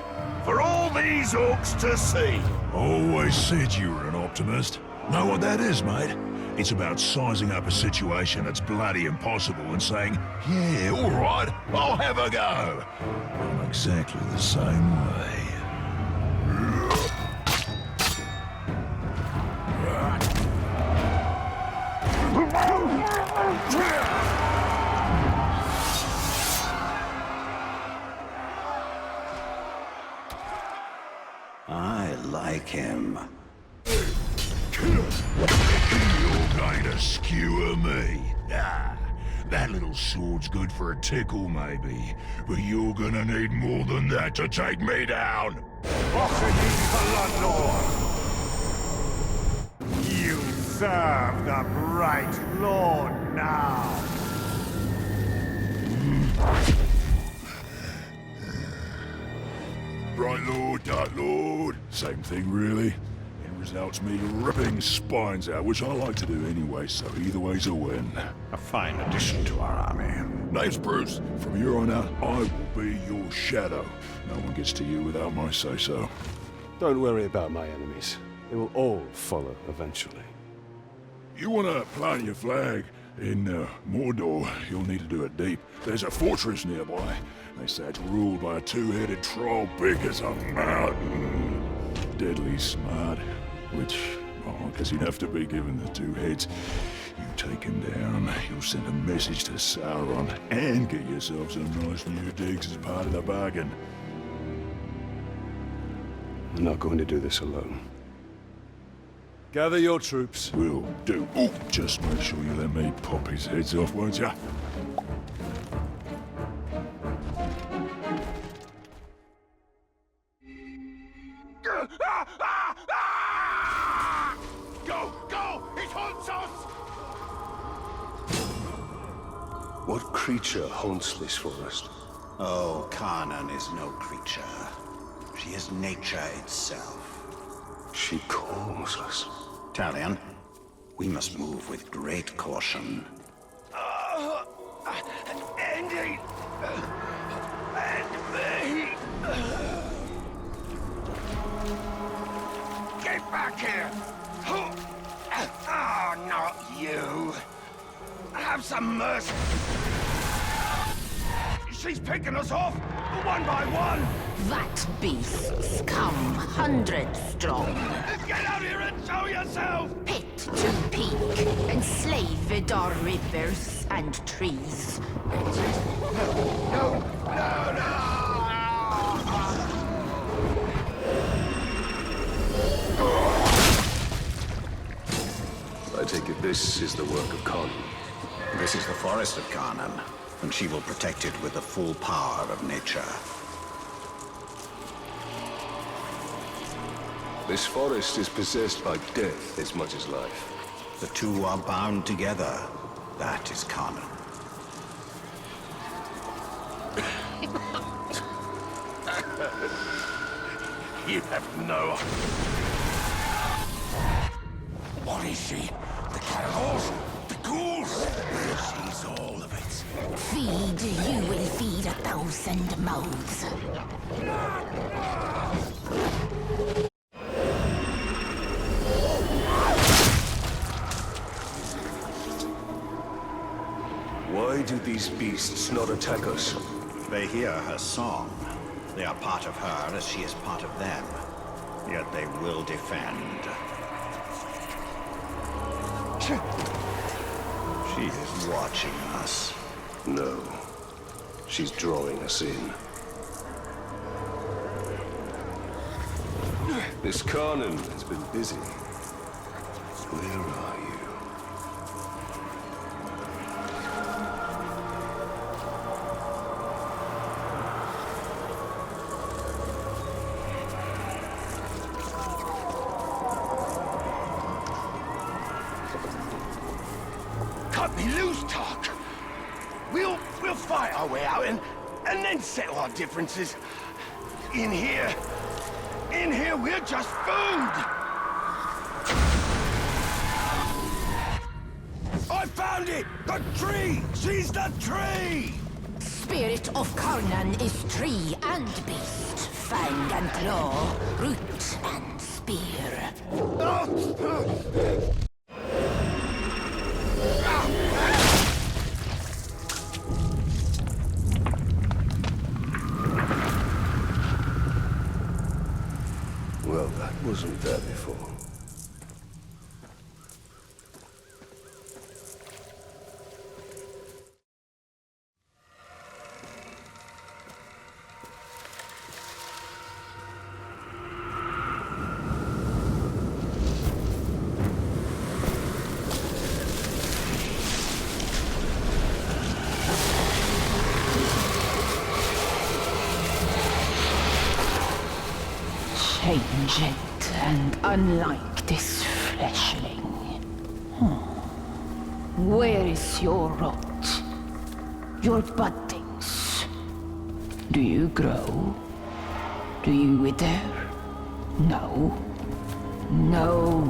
For all these orcs to see. Always said you were an optimist. Know what that is, mate? It's about sizing up a situation that's bloody impossible and saying, yeah, all right, I'll have a go. I'm exactly the same way. I like him. You're going to skewer me. Ah, that little sword's good for a tickle, maybe. But you're gonna need more than that to take me down. What's it in Palantir? You serve the Bright Lord now. Bright Lord, Dark Lord. Same thing, really. It results me ripping spines out, which I like to do anyway, so either way's a win. A fine addition to our army. Name's Bruce. From here on out, I will be your shadow. No one gets to you without my say-so. Don't worry about my enemies. They will all follow eventually. You want to plant your flag in Mordor, you'll need to do it deep. There's a fortress nearby. They say it's ruled by a two-headed troll big as a mountain. Deadly smart, which, I guess he'd have to be given the two heads. You take him down, you'll send a message to Sauron, and get yourself some nice new digs as part of the bargain. I'm not going to do this alone. Gather your troops. Will do. Oh, just make sure you let me pop his heads off, won't ya? Go! Go! It haunts us! What creature haunts this forest? Oh, Carnan is no creature. She is nature itself. She calls us. Talion, we must move with great caution. Andy! And me! Get back here! Oh, not you! Have some mercy! She's picking us off, one by one! That beasts come hundreds strong. Get out here and show yourself! Pit to peak, enslaved are rivers and trees. No! I take it this is the work of Carnan. This is the Forest of Carnan, and she will protect it with the full power of nature. This forest is possessed by death as much as life. The two are bound together. That is Carnan. You have no... What is she? The cannibals? The ghouls? She's all of it. Feed, you will feed 1,000 mouths. Why do these beasts not attack us? They hear her song. They are part of her as she is part of them. Yet they will defend. She is watching us. No. She's drawing us in. This Carnan has been busy. Where are you? Cut me loose, Tark. We'll fight our way out and then settle our differences. In here, we're just food. I found it! The tree! She's the tree! Spirit of Carnan is tree and beast, fang and claw, root and spear. Well, that wasn't there before. Changed and unlike this fleshling. Where is your rot? Your buddings? Do you grow? Do you wither? No. No.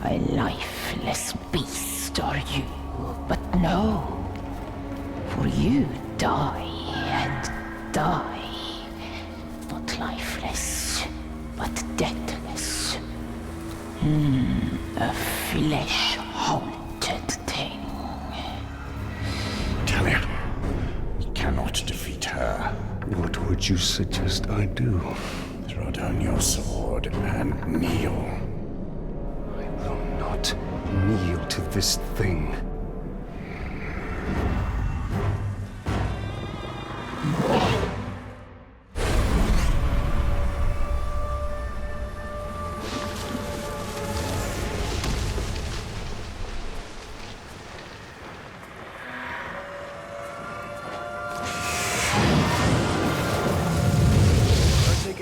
A lifeless beast are you, but no. For you die and die. Not lifeless, but deathless. A flesh-haunted thing. Talion, we cannot defeat her. What would you suggest I do? Throw down your sword and kneel. I will not kneel to this thing.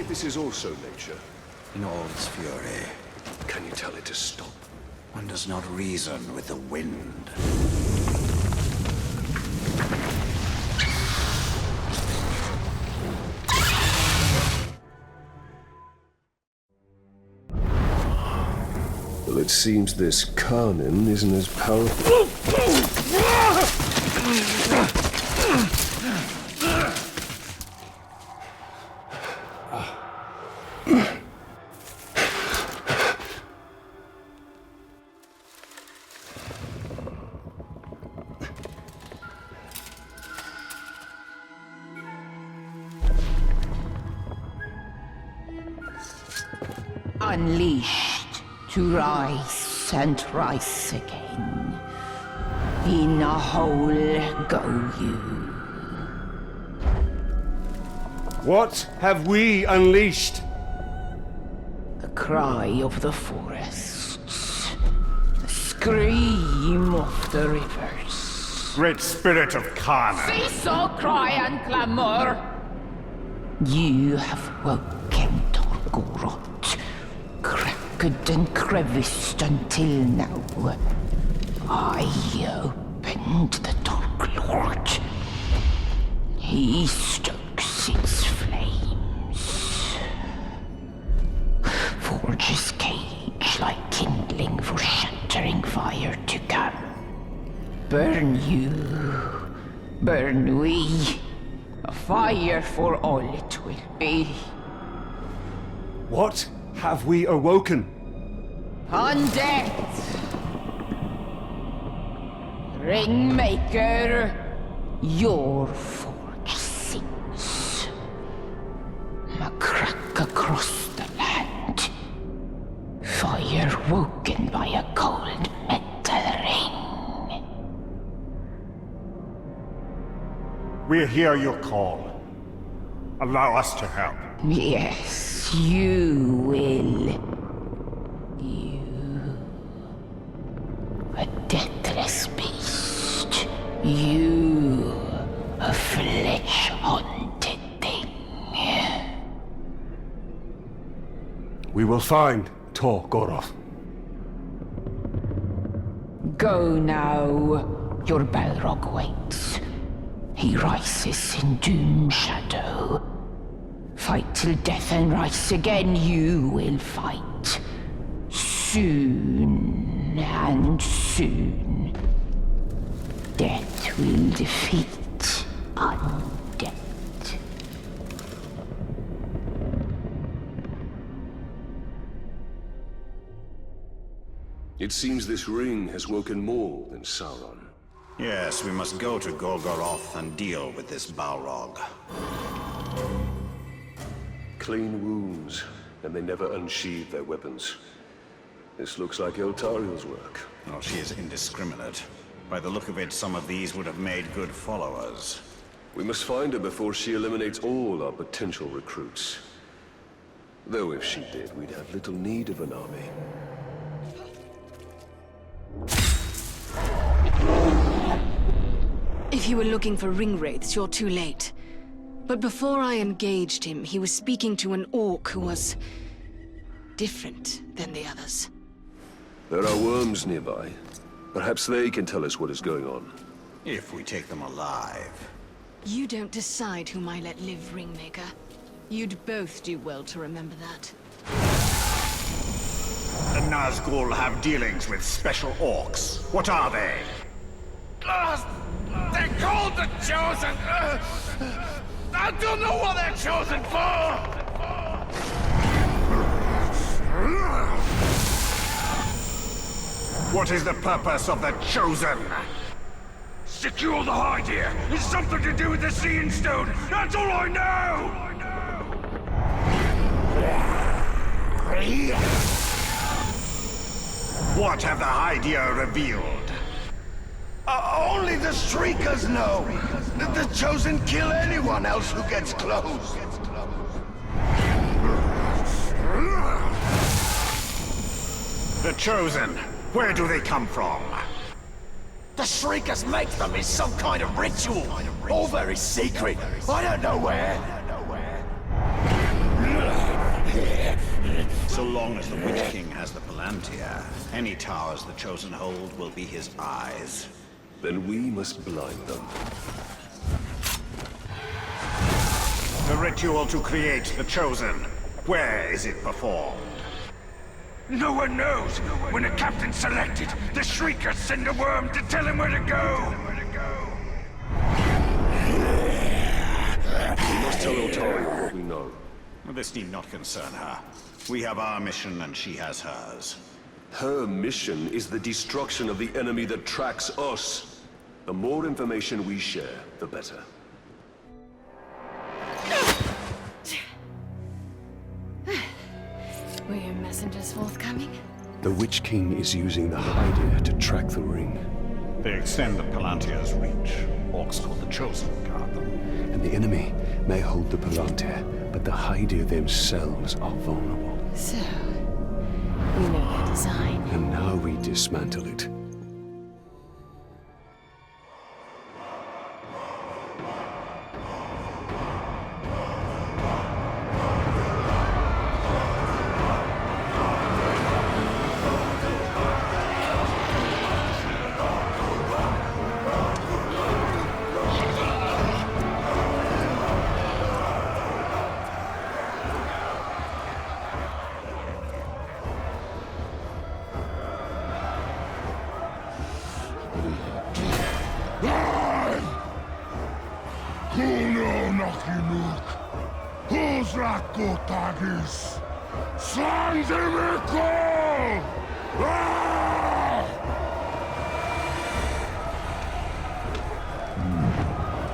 This is also nature. In all its fury, Can you tell it to stop? one does not reason with the wind. Well, it seems this Carnan isn't as powerful. Unleashed to rise and rise again. In a hole go you. What have we unleashed? The cry of the forests. The scream of the rivers. Great spirit of Carnan. Cease all cry and clamor. You have woken, Tork. Morgoroth, cracked and creviced until now. I opened the Dark Lord. He stokes its flames. Forges cage like kindling for shattering fire to come. Burn you, burn we. A fire for all it will be. What have we awoken? Undead! Ringmaker, your forge sings. A crack across the land. Fire woken by a cold metal ring. We hear your call. Allow us to help. Yes, you will. You. A deathless beast. You. A flesh-haunted thing. We will find Tor Goroth. Go now. Your Balrog waits. He rises in doom shadow. Fight till death and rise again, you will fight. Soon and soon. Death will defeat undead. It seems this ring has woken more than Sauron. Yes, we must go to Golgoroth and deal with this Balrog. Clean wounds, and they never unsheathe their weapons. This looks like Eltariel's work. Oh, she is indiscriminate. By the look of it, some of these would have made good followers. We must find her before she eliminates all our potential recruits. Though if she did, we'd have little need of an army. If you were looking for ring wraiths, you're too late. But before I engaged him, he was speaking to an orc who was different than the others. There are worms nearby. Perhaps they can tell us what is going on. If we take them alive. You don't decide whom I let live, Ringmaker. You'd both do well to remember that. The Nazgul have dealings with special orcs. What are they? They're called the Chosen. I don't know what they're chosen for. What is the purpose of the Chosen? Secure the Haedir. It's something to do with the Seeing Stone. That's all I know. What have the Haedir revealed? Only the Shriekers know. The Chosen kill anyone else who gets close. The Chosen, where do they come from? The Shriekers make them in some kind of ritual. All very secret. I don't know where. So long as the Witch King has the Palantir, any towers the Chosen hold will be his eyes. Then we must blind them. The ritual to create the Chosen. Where is it performed? No one knows. When a captain's selected, the Shriekers send a worm to tell him where to go. We must tell Eltariel what we know. This need not concern her. We have our mission and she has hers. Her mission is the destruction of the enemy that tracks us. The more information we share, the better. Were your messengers forthcoming? The Witch King is using the Haedir to track the ring. They extend the Palantir's reach. Orcs called the Chosen guard them. And the enemy may hold the Palantir, but the Haedir themselves are vulnerable. So, we know their design. And now we dismantle it. Kuno Nakinuk, Husrakotagis, Slanzimikol!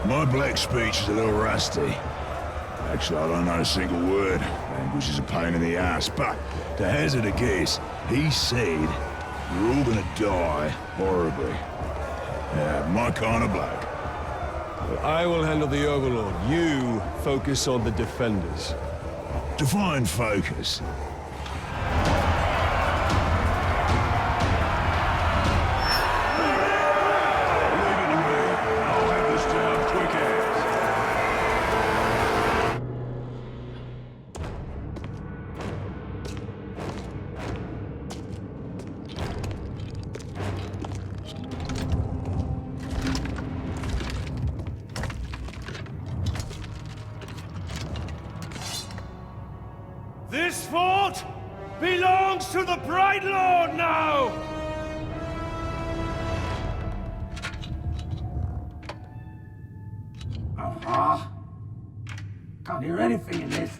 My black speech is a little rusty. Actually, I don't know a single word. Language is a pain in the ass, but to hazard a guess, he said you're all gonna die horribly. Yeah, my kind of black. Well, I will handle the Overlord. You focus on the Defenders. Define focus. This fort belongs to the Bright Lord now! Can't hear anything in this.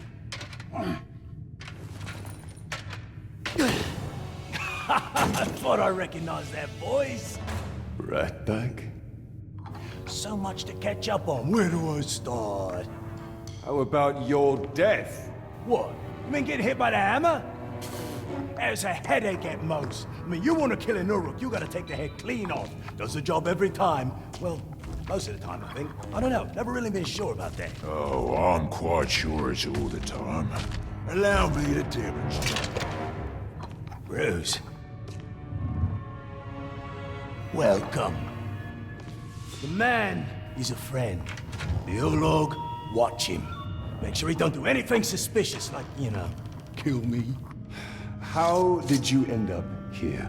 I thought I recognized that voice. Ratbag? So much to catch up on. Where do I start? How about your death? What? You mean getting hit by the hammer? There's a headache at most. I mean, you want to kill an Uruk, you gotta take the head clean off. Does the job every time. Well, most of the time, I think. I don't know. Never really been sure about that. Oh, I'm quite sure it's all the time. Allow me to demonstrate. Bruce. Welcome. The man is a friend. The Ulog, watch him. Make sure he don't do anything suspicious, like, you know, kill me. How did you end up here?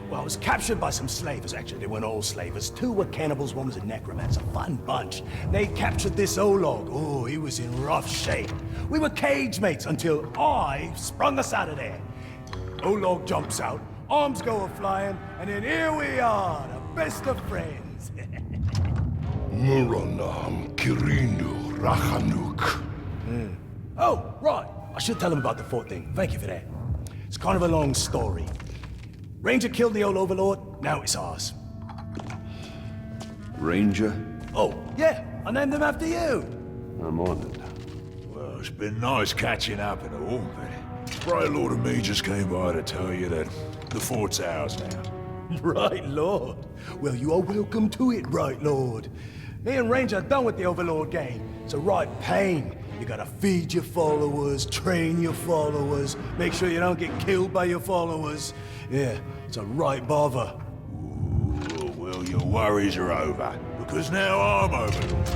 Well, I was captured by some slavers, actually. They weren't all slavers. 2 were cannibals, 1 was a necromancer. Fun bunch. They captured this Olog. Oh, he was in rough shape. We were cage mates until I sprung us out of there. Olog jumps out, arms go a-flying, and then here we are, the best of friends. Muranam Kirindu Rachanuk. Oh, right. I should tell him about the fort thing. Thank you for that. It's kind of a long story. Ranger killed the old Overlord, now it's ours. Ranger? Oh, yeah, I named him after you. I'm honored. Well, it's been nice catching up and all, but Bright Lord and me just came by to tell you that the fort's ours now. Right, Lord. Well, you are welcome to it, Right, Lord. Me and Ranger are done with the Overlord game. It's a right pain. You gotta feed your followers, train your followers, make sure you don't get killed by your followers. Yeah, it's a right bother. Ooh, well, your worries are over, because now I'm Overlord.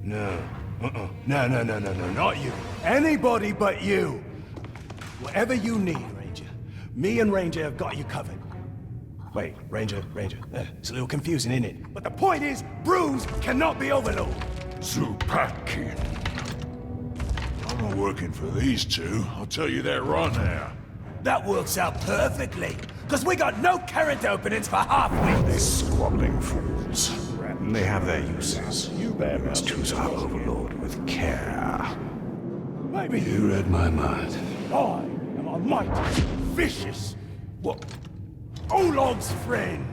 No. No, not you. Anybody but you. Whatever you need, Ranger. Me and Ranger have got you covered. Wait, Ranger. It's a little confusing, isn't it? But the point is, Bruce cannot be Overlord. Zupakin. I'm not working for these 2, I'll tell you that right now. That works out perfectly, because we got no character openings for half-wits. These squabbling fools. They have their uses. You must choose our Overlord with care. Maybe You read my mind. I am a mighty, vicious, what? Olog's friend.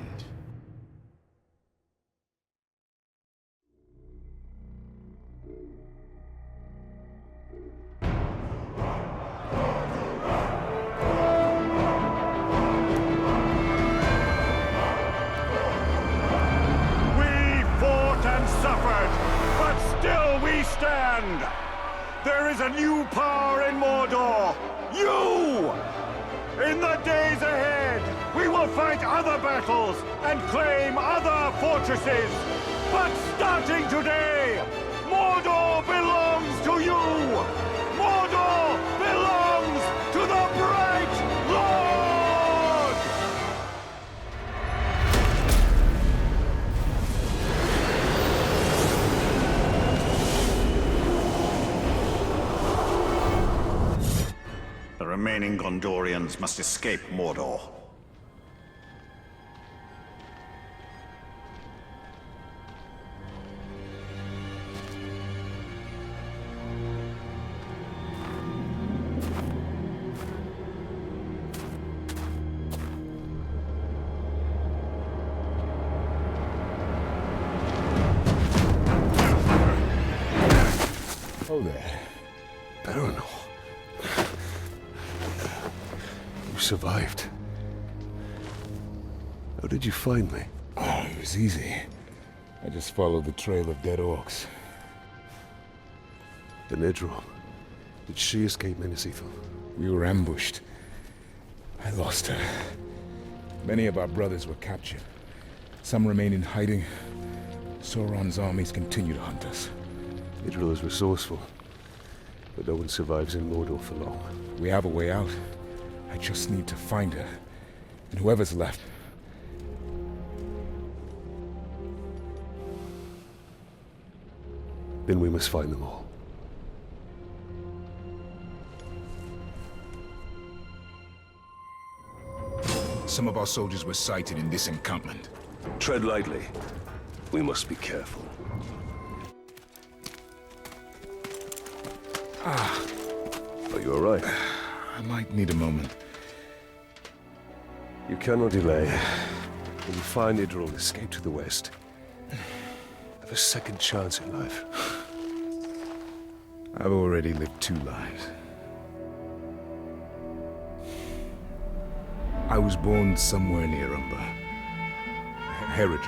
There is a new power in Mordor! You! In the days ahead, we will fight other battles and claim other fortresses! But starting today, Mordor belongs to you! Mordor belongs to the Bright Lord! The remaining Gondorians must escape Mordor. Hello there. Baronor. You survived. How did you find me? Oh, it was easy. I just followed the trail of dead orcs. And Idril. Did she escape Minas Ithil? We were ambushed. I lost her. Many of our brothers were captured. Some remain in hiding. Sauron's armies continue to hunt us. Idril is resourceful, but no one survives in Mordor for long. We have a way out. I just need to find her. And whoever's left. Then we must find them all. Some of our soldiers were sighted in this encampment. Tread lightly. We must be careful. Are you all right? I might need a moment. You cannot delay. When you find Idril, escape to the west. Have a second chance in life. I've already lived 2 lives. I was born somewhere near Haedir.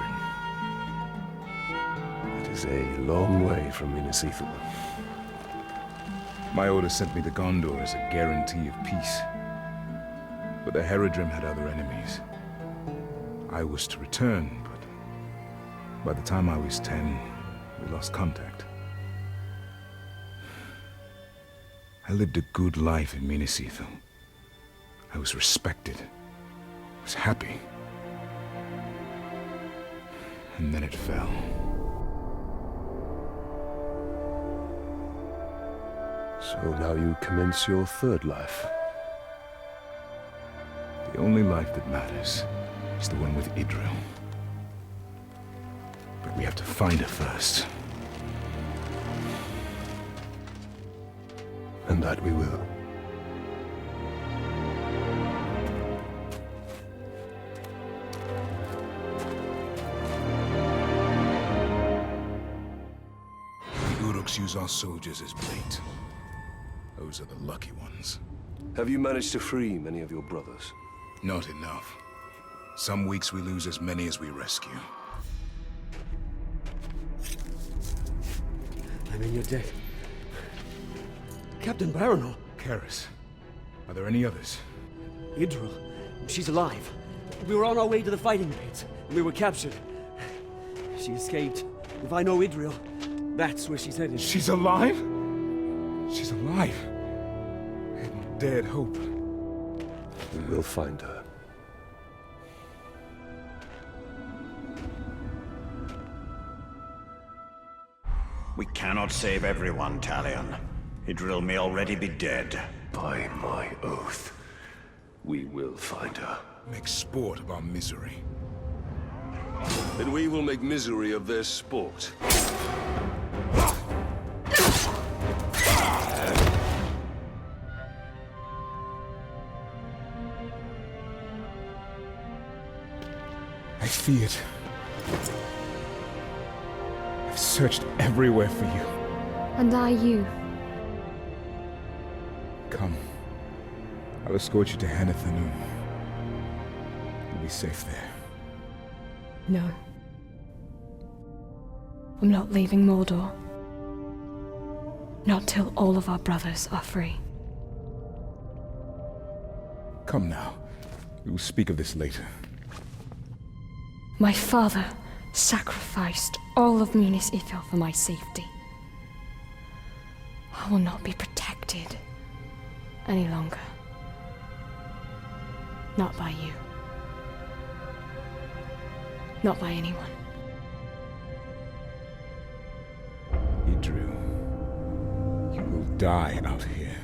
It is a long way from Minas Ithil. My order sent me to Gondor as a guarantee of peace. But the Haedir had other enemies. I was to return, but by the time I was 10, we lost contact. I lived a good life in Minas Ithil. I was respected. I was happy. And then it fell. So now you commence your third life. The only life that matters is the one with Idril. But we have to find her first. And that we will. The Uruks use our soldiers as bait. Those are the lucky ones. Have you managed to free many of your brothers? Not enough. Some weeks we lose as many as we rescue. I'm in your debt. Captain Baronor. Karis, are there any others? Idril. She's alive. We were on our way to the fighting pits, and we were captured. She escaped. If I know Idril, that's where she's headed. She's alive? She's alive. I hadn't dared hope. We will find her. We cannot save everyone, Talion. Idril may already be dead. By my oath, we will find her. Make sport of our misery. Then we will make misery of their sport. I see it. I've searched everywhere for you. And I you. Come. I'll escort you to Hanathanum. You'll be safe there. No. I'm not leaving Mordor. Not till all of our brothers are free. Come now. We will speak of this later. My father sacrificed all of Minas Ithil for my safety. I will not be protected any longer. Not by you. Not by anyone. Idril, you will die out here.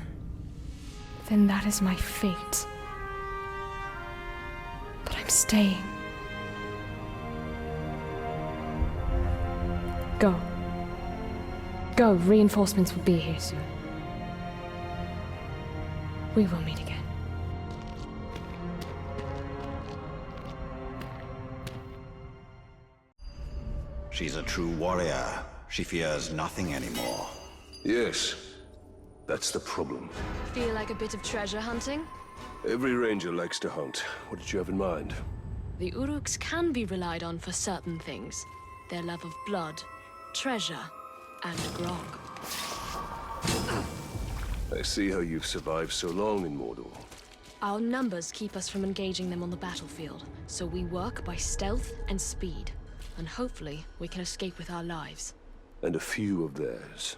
Then that is my fate. But I'm staying. Go. Go, reinforcements will be here soon. We will meet again. She's a true warrior. She fears nothing anymore. Yes, that's the problem. Feel like a bit of treasure hunting? Every ranger likes to hunt. What did you have in mind? The Uruks can be relied on for certain things. Their love of blood, treasure, and grog. I see how you've survived so long in Mordor. Our numbers keep us from engaging them on the battlefield, so we work by stealth and speed. And hopefully, we can escape with our lives. And a few of theirs.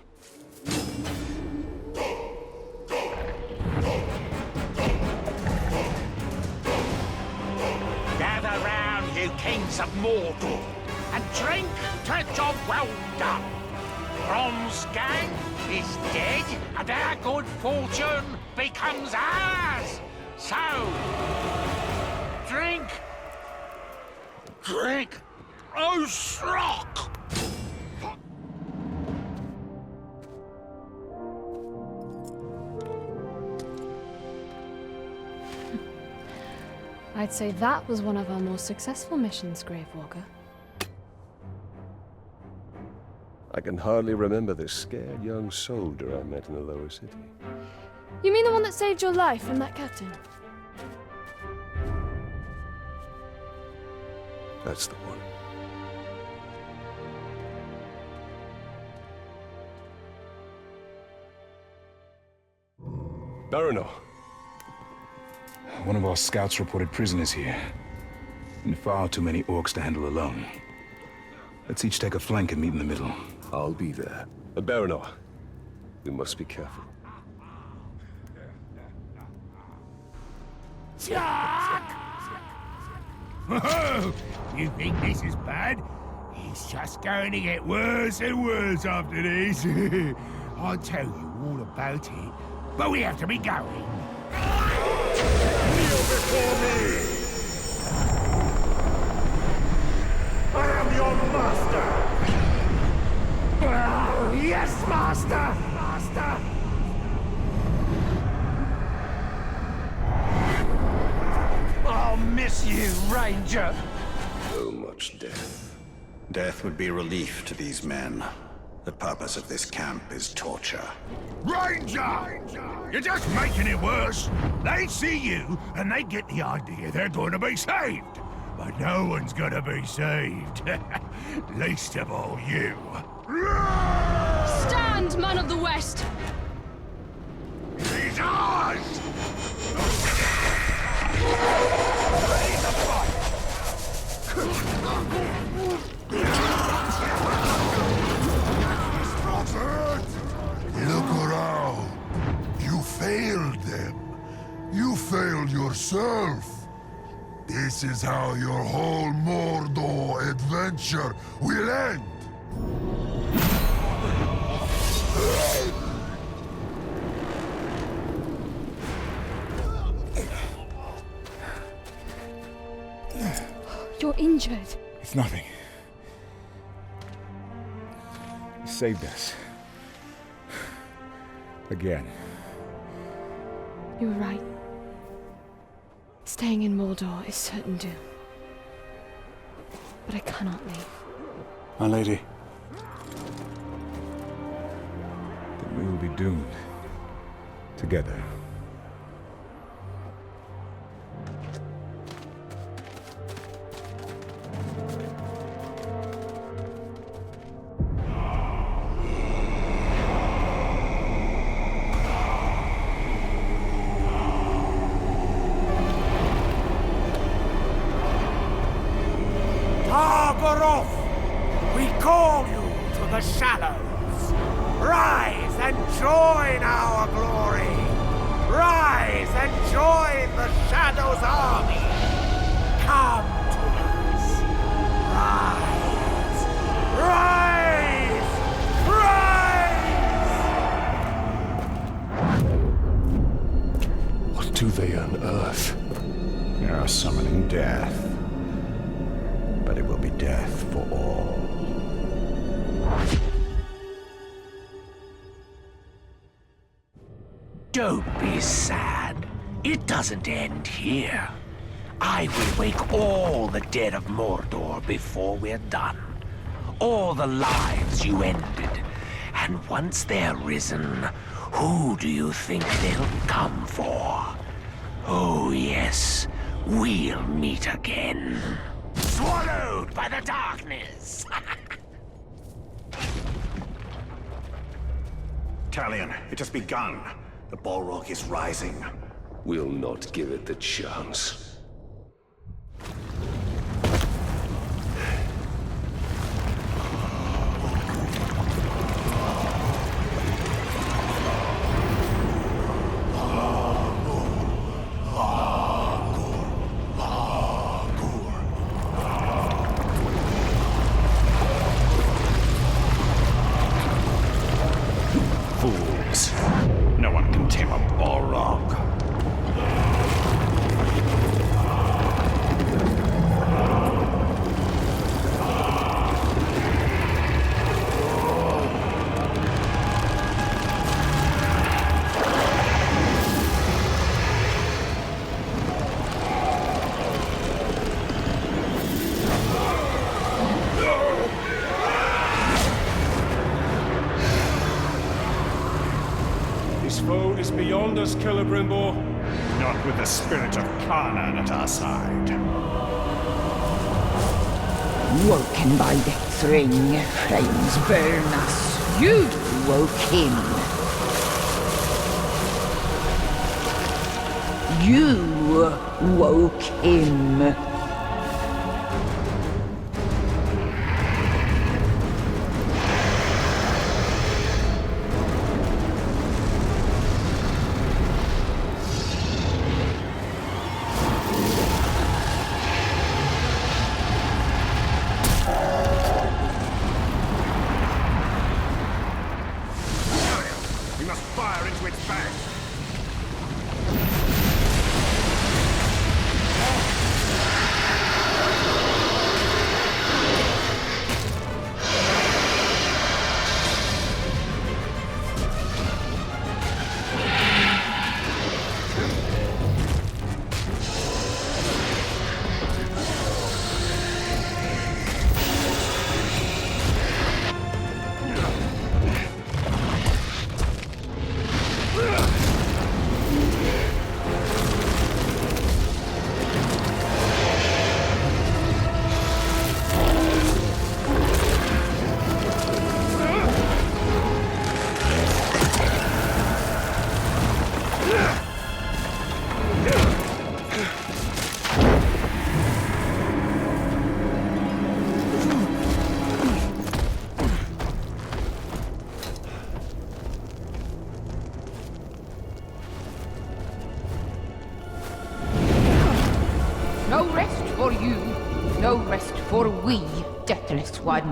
Gather round, you kings of Mordor, and drink to job well done. Bronze Gang is dead, and our good fortune becomes ours. So, drink. Drink. Oh, Shrock! I'd say that was one of our more successful missions, Gravewalker. I can hardly remember the scared young soldier I met in the lower city. You mean the one that saved your life from that captain? That's the one. Baranor. One of our scouts reported prisoners here. And far too many orcs to handle alone. Let's each take a flank and meet in the middle. I'll be there. Baranor, we must be careful. Oh, you think this is bad? It's just going to get worse and worse after this. I'll tell you all about it, but we have to be going. Kneel before me! I am your master! Yes, master! Master! I'll miss you, Ranger. So much death. Death would be relief to these men. The purpose of this camp is torture. Ranger! You're just making it worse. They see you, and they get the idea they're going to be saved. But no one's going to be saved. Least of all you. Stand, man of the West! He's ours! Ready to fight! Look around. You failed them. You failed yourself. This is how your whole Mordor adventure will end. You're injured. It's nothing. You saved us. Again. You were right. Staying in Mordor is certain doom. But I cannot leave. My lady. Then we will be doomed. Together. We call you to the shadows. Rise and join our glory. Rise and join the Shadow's army. Come to us. Rise. Rise. Rise. What do they unearth? They are summoning death. But it will be death for all. Don't be sad. It doesn't end here. I will wake all the dead of Mordor before we're done. All the lives you ended, And once they're risen, who do you think they'll come for? Oh yes, we'll meet again. Swallowed by the darkness! Talion, it has begun. The Balrog is rising. We'll not give it the chance. No one can tame a Balrog. This foe is beyond us, Celebrimbor. Not with the spirit of Carnan at our side. Woken by death's ring, flames burn us. You woke him. You woke him. Fire into its back! No rest for you, no rest for we, deathless one.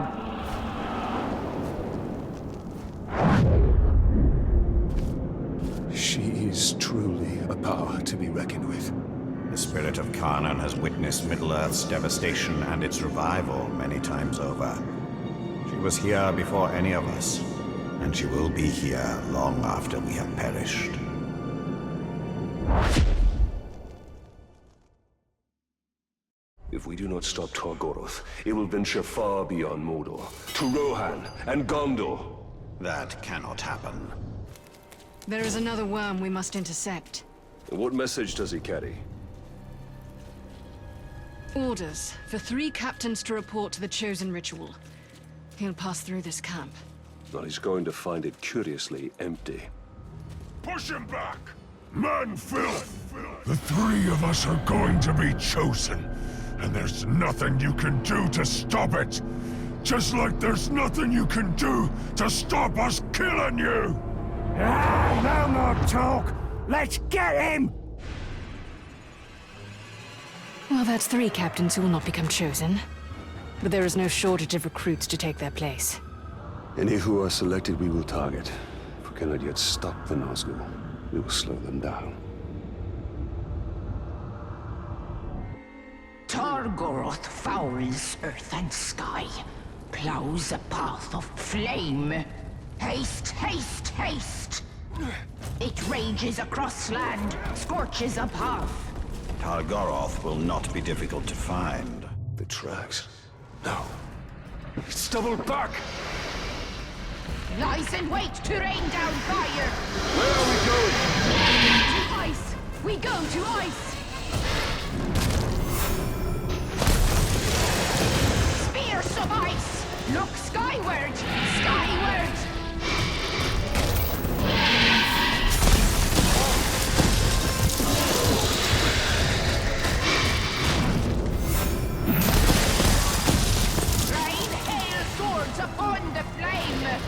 She is truly a power to be reckoned with. The spirit of Carnan has witnessed Middle-earth's devastation and its revival many times over. She was here before any of us, and she will be here long after we have perished. If we do not stop Targoroth, it will venture far beyond Mordor, to Rohan and Gondor. That cannot happen. There is another worm we must intercept. And what message does he carry? Orders for 3 captains to report to the Chosen ritual. He'll pass through this camp. Well, he's going to find it curiously empty. Push him back! Man filth! The 3 of us are going to be chosen, and there's nothing you can do to stop it! Just like there's nothing you can do to stop us killing you! No more talk! Let's get him! Well, that's 3 captains who will not become chosen. But there is no shortage of recruits to take their place. Any who are selected we will target. If we cannot yet stop the Nazgul, we will slow them down. Targoroth fouls earth and sky, plows a path of flame. Haste, haste, haste! It rages across land, scorches a path. Targoroth will not be difficult to find. The tracks. No. It's doubled back! lies in wait to rain down fire. Where are we going? To ice. We go to ice. Spears of ice. Look skyward. Skyward. Rain hail swords upon the flame.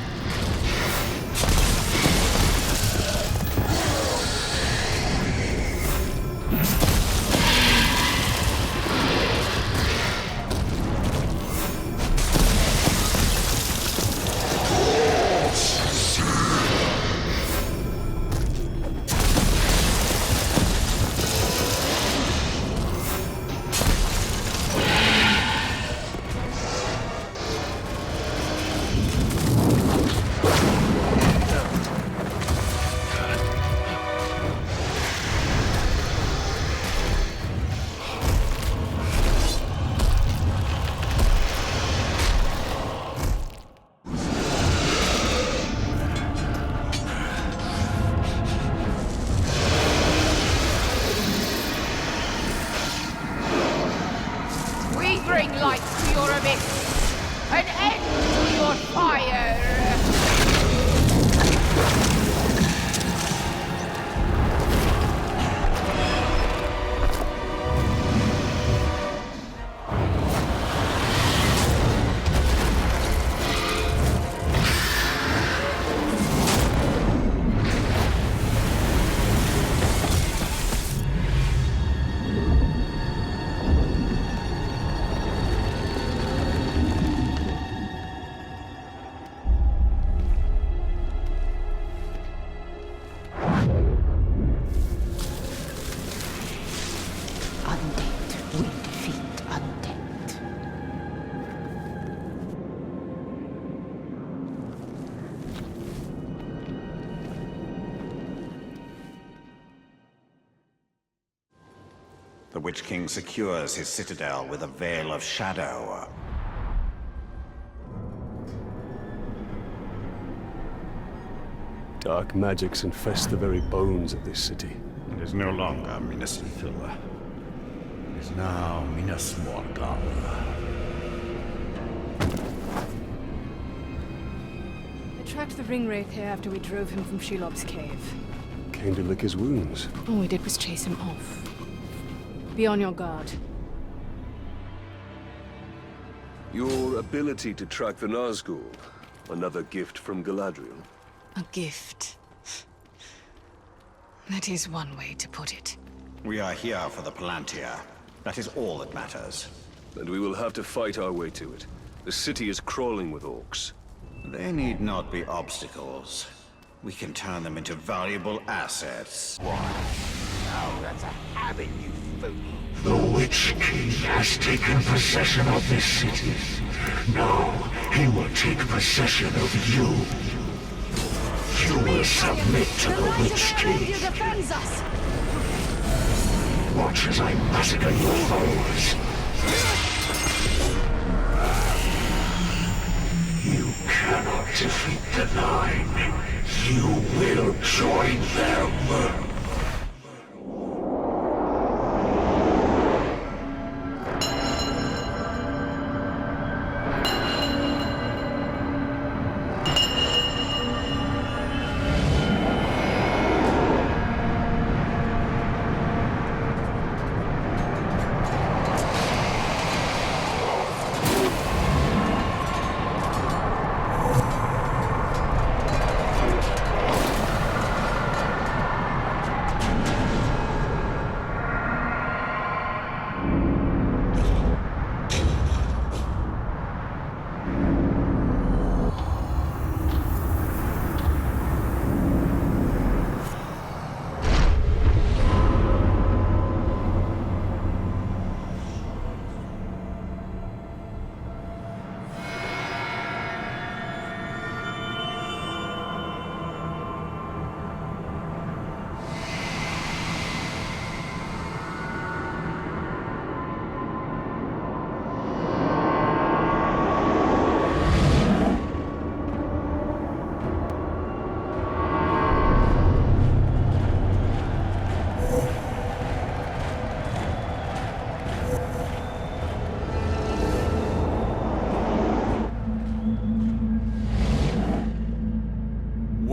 Bring light to your abyss! An end to your fire! The Witch King secures his citadel with a veil of shadow. Dark magics infest the very bones of this city. It is no longer Minas Ithil. It is now Minas Morgul. I tracked the ring wraith here after we drove him from Shelob's cave. Came to lick his wounds. All we did was chase him off. Be on your guard. Your ability to track the Nazgul. Another gift from Galadriel. A gift. That is one way to put it. We are here for the Palantir. That is all that matters. And we will have to fight our way to it. The city is crawling with orcs. They need not be obstacles. We can turn them into valuable assets. Now that's a habit, you fool. The Witch King has taken possession of this city. Now, he will take possession of you. You will submit to the Witch King. defends us! Watch as I massacre your foes. You cannot defeat the Nine. You will join them.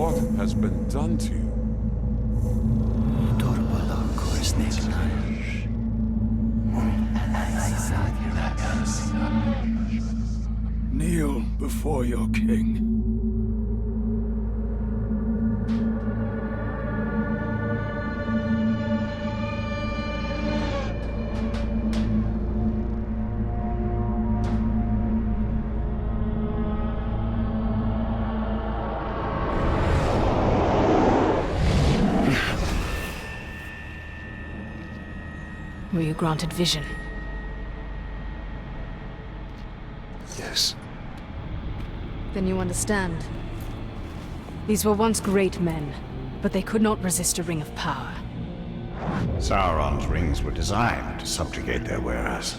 What has been done to you? Kneel before your king. Were you granted vision? Yes. Then you understand. These were once great men, but they could not resist a ring of power. Sauron's rings were designed to subjugate their wearers.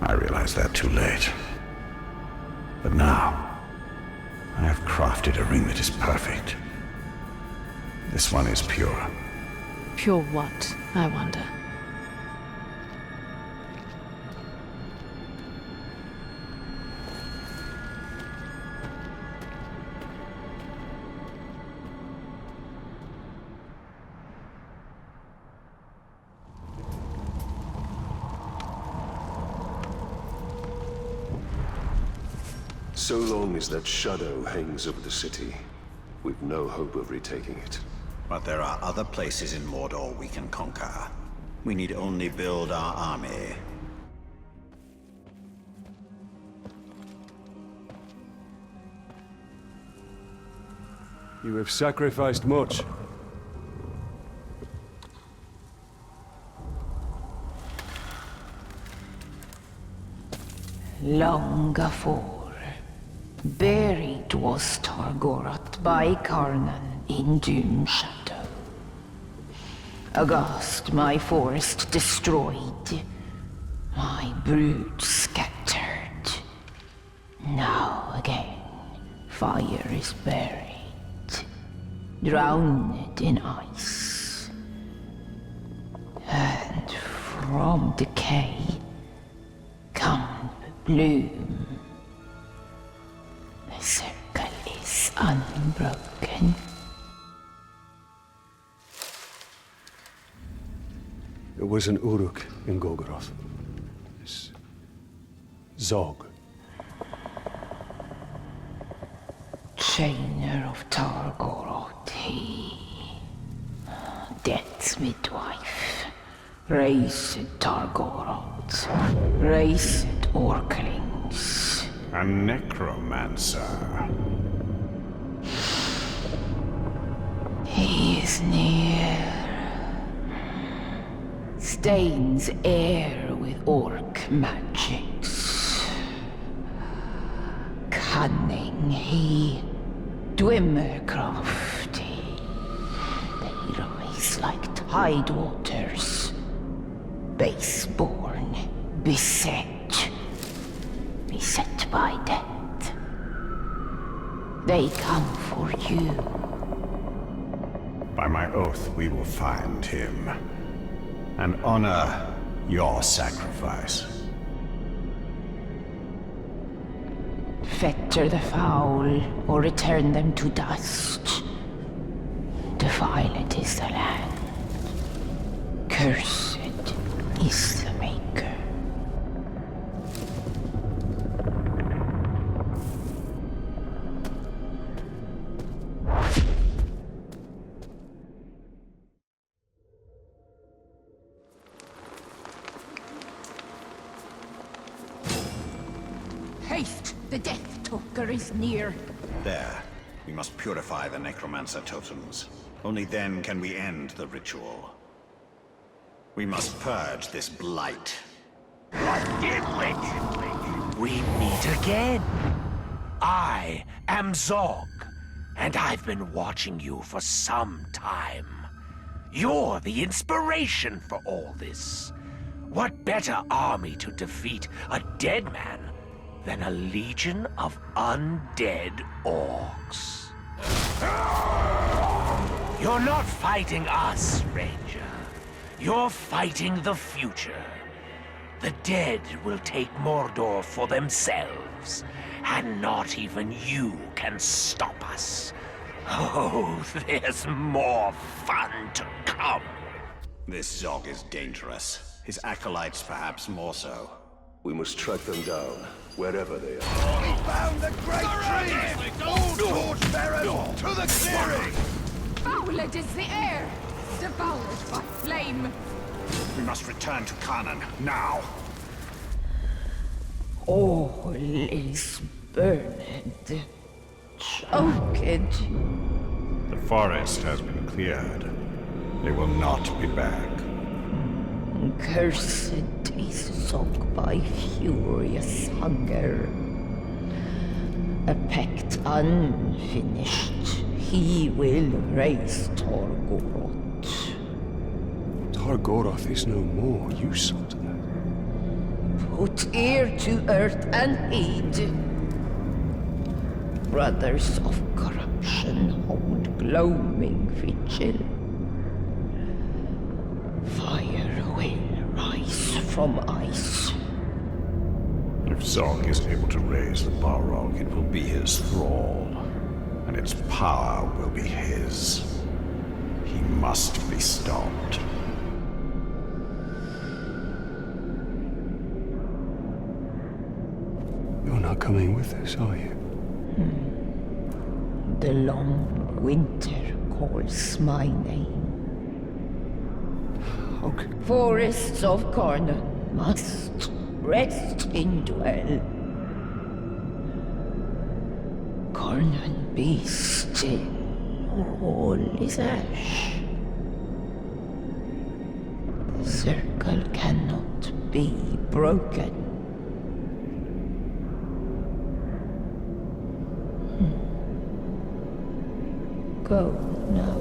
I realized that too late. But now, I have crafted a ring that is perfect. This one is pure. Pure what, I wonder? So long as that shadow hangs over the city, we've no hope of retaking it. But there are other places in Mordor we can conquer. We need only build our army. You have sacrificed much. Long afore, buried was Targoroth by Carnan in Doom Shadow. Aghast my forest destroyed, my brood scattered. Now again, fire is buried, drowned in ice. And from decay come bloom. The circle is unbroken. It was an Uruk in Golgoroth. This Zog. Chainer of Targoroth, he. Death's midwife. Raised Targoroth. Raised Orklings. A necromancer. He is near. Stains air with orc magics. Cunning he, Dwemer crafty. They rise like tide waters. Baseborn, beset by death. They come for you. By my oath, we will find him. And honor your sacrifice. Fetter the foul, or return them to dust. Defiled is the land. Cursed is the Maker. Haste! The Death Talker is near. There. We must purify the necromancer totems. Only then can we end the ritual. We must purge this blight. Dimwit! We meet again. I am Zog, and I've been watching you for some time. You're the inspiration for all this. What better army to defeat a dead man than a legion of undead orcs? You're not fighting us, Ranger. You're fighting the future. The dead will take Mordor for themselves, and not even you can stop us. Oh, there's more fun to come. This Zog is dangerous. His acolytes perhaps more so. We must track them down, wherever they are. We found the great tree! All torchbearers to the clearing! Fouled is the air, devoured by flame. We must return to Carnan, now! All is burned, choked. The forest has been cleared. They will not be back. Cursed is Zog by furious hunger. A pact unfinished, he will raise Targoroth. Targoroth is no more, you saw to that. Put ear to earth and heed. Brothers of corruption hold gloaming vigil. Fire will rise from ice. If Zog is able to raise the Balrog, it will be his thrall, and its power will be his. He must be stopped. You're not coming with us, are you? The long winter calls my name. Okay. Forests of Carnan must rest in dwell. Carnan be still, all is ash. The circle cannot be broken. Go now.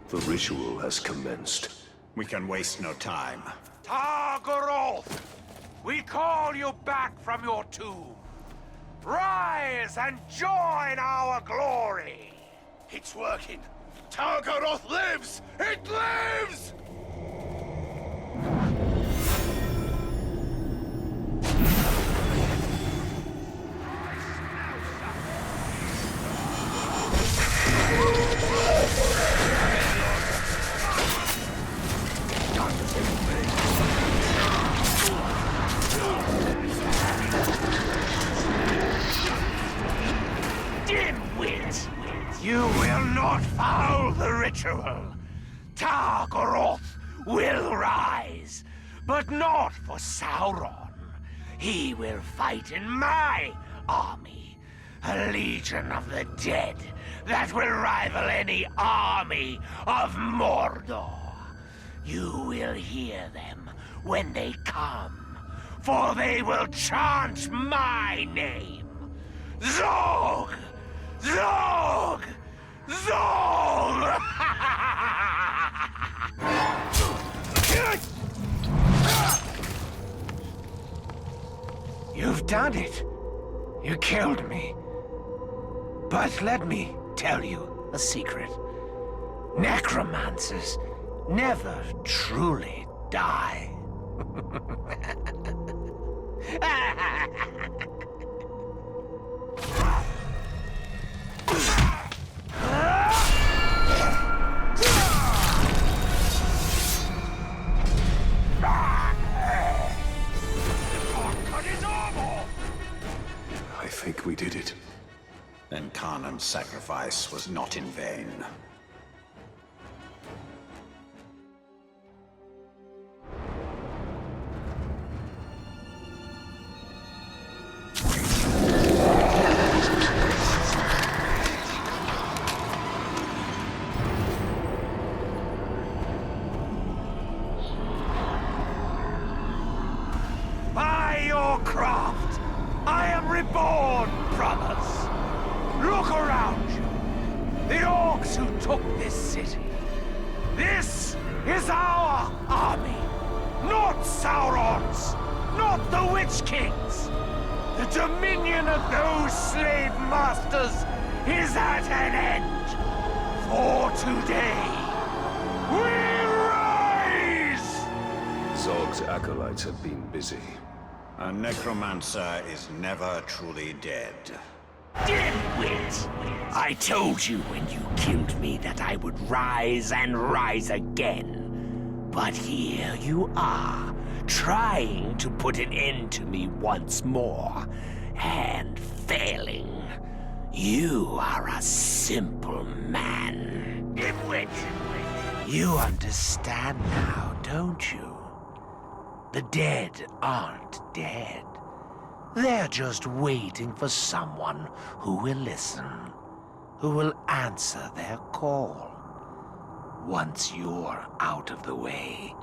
The ritual has commenced. We can waste no time. Targoroth! We call you back from your tomb. Rise and join our glory! It's working. Targoroth lives! It lives! Dimwit! You will not foul the ritual. Targoroth will rise, but not for Sauron. He will fight in my army, a legion of the dead that will rival any army of Mordor. You will hear them when they come, for they will chant my name. Zog! Zog! Zog! You've done it. You killed me. But let me tell you a secret. Necromancers never truly die. I think we did it. Then Carnan's sacrifice was not in vain. By your craft, I am reborn, brothers. Look around you. The orcs who took this city. This is our army, not Sauron's, not the Witch King's. The dominion of those slave masters is at an end. For today, we rise! Zog's acolytes have been busy. A necromancer is never truly dead. Dimwit! I told you when you killed me that I would rise and rise again. But here you are, trying to put an end to me once more, and failing. You are a simple man. Dimwit! You understand now, don't you? The dead aren't dead. They're just waiting for someone who will listen, who will answer their call. Once you're out of the way,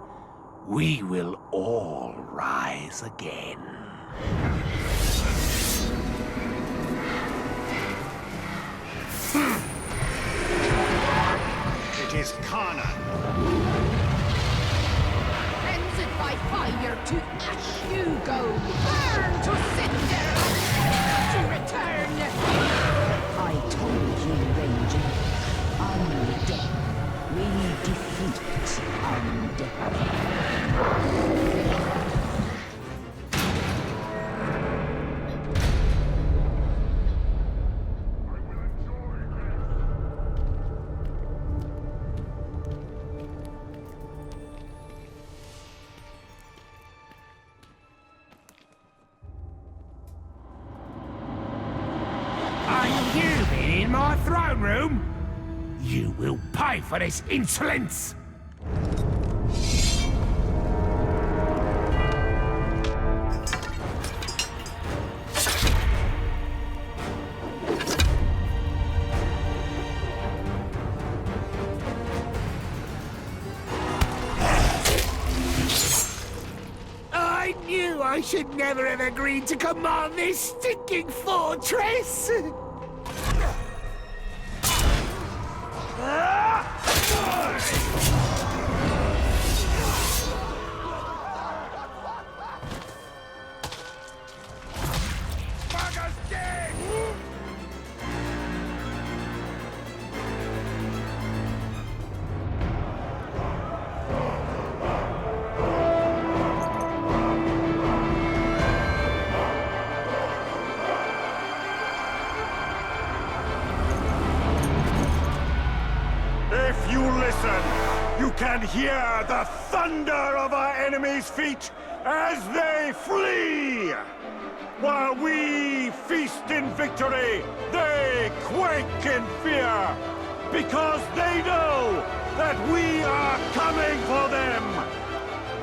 we will all rise again. It is Carnan. Cleansed by fire to ash you go. Burn to cinder. To return. I told you, Ranger. Undead. We defeat undead. In my throne room? You will pay for this insolence! I knew I should never have agreed to command this stinking fortress! If you listen, you can hear the thunder of our enemies' feet as they flee! While we feast in victory, they quake in fear! Because they know that we are coming for them!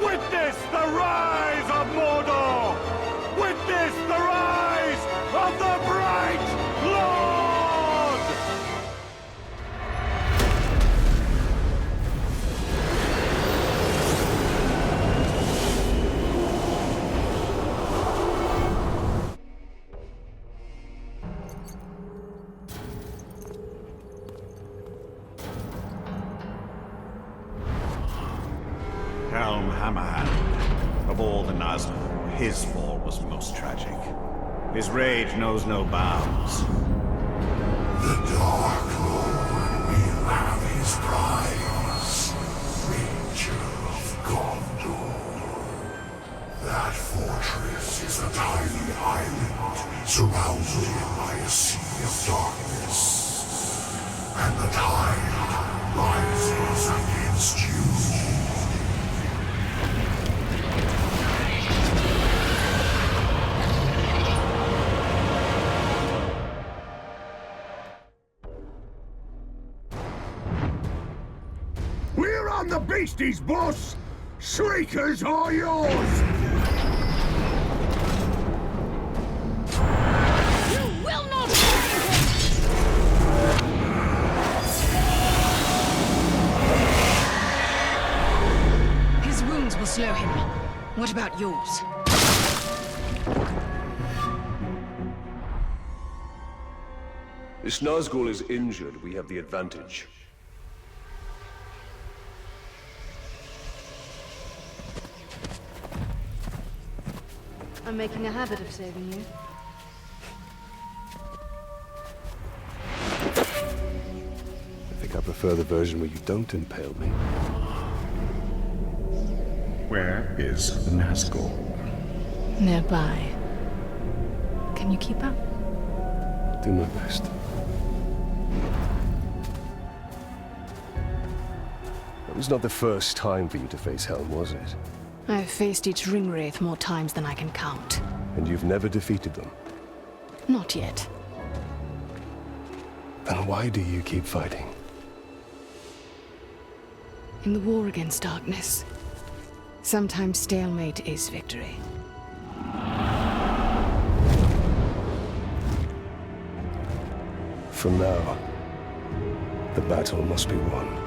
Witness the rise of Mordor! Witness the rise of the Bright Lord! Helm Hammerhand. Of all the Nazgul, his fall was most tragic. His rage knows no bounds. The Dark Lord will have his prize. Ranger of Gondor. That fortress is a tiny island surrounded by a sea of darkness. And the tide rises against you. We're on the beasties, boss! Shriekers are yours! You will not His wounds will slow him. What about yours? If Nazgul is injured, we have the advantage. I'm making a habit of saving you. I think I prefer the version where you don't impale me. Where is Nazgul? Nearby. Can you keep up? Do my best. It was not the first time for you to face Helm, was it? I've faced each ringwraith more times than I can count. And you've never defeated them? Not yet. Then why do you keep fighting? In the war against darkness, sometimes stalemate is victory. From now, the battle must be won.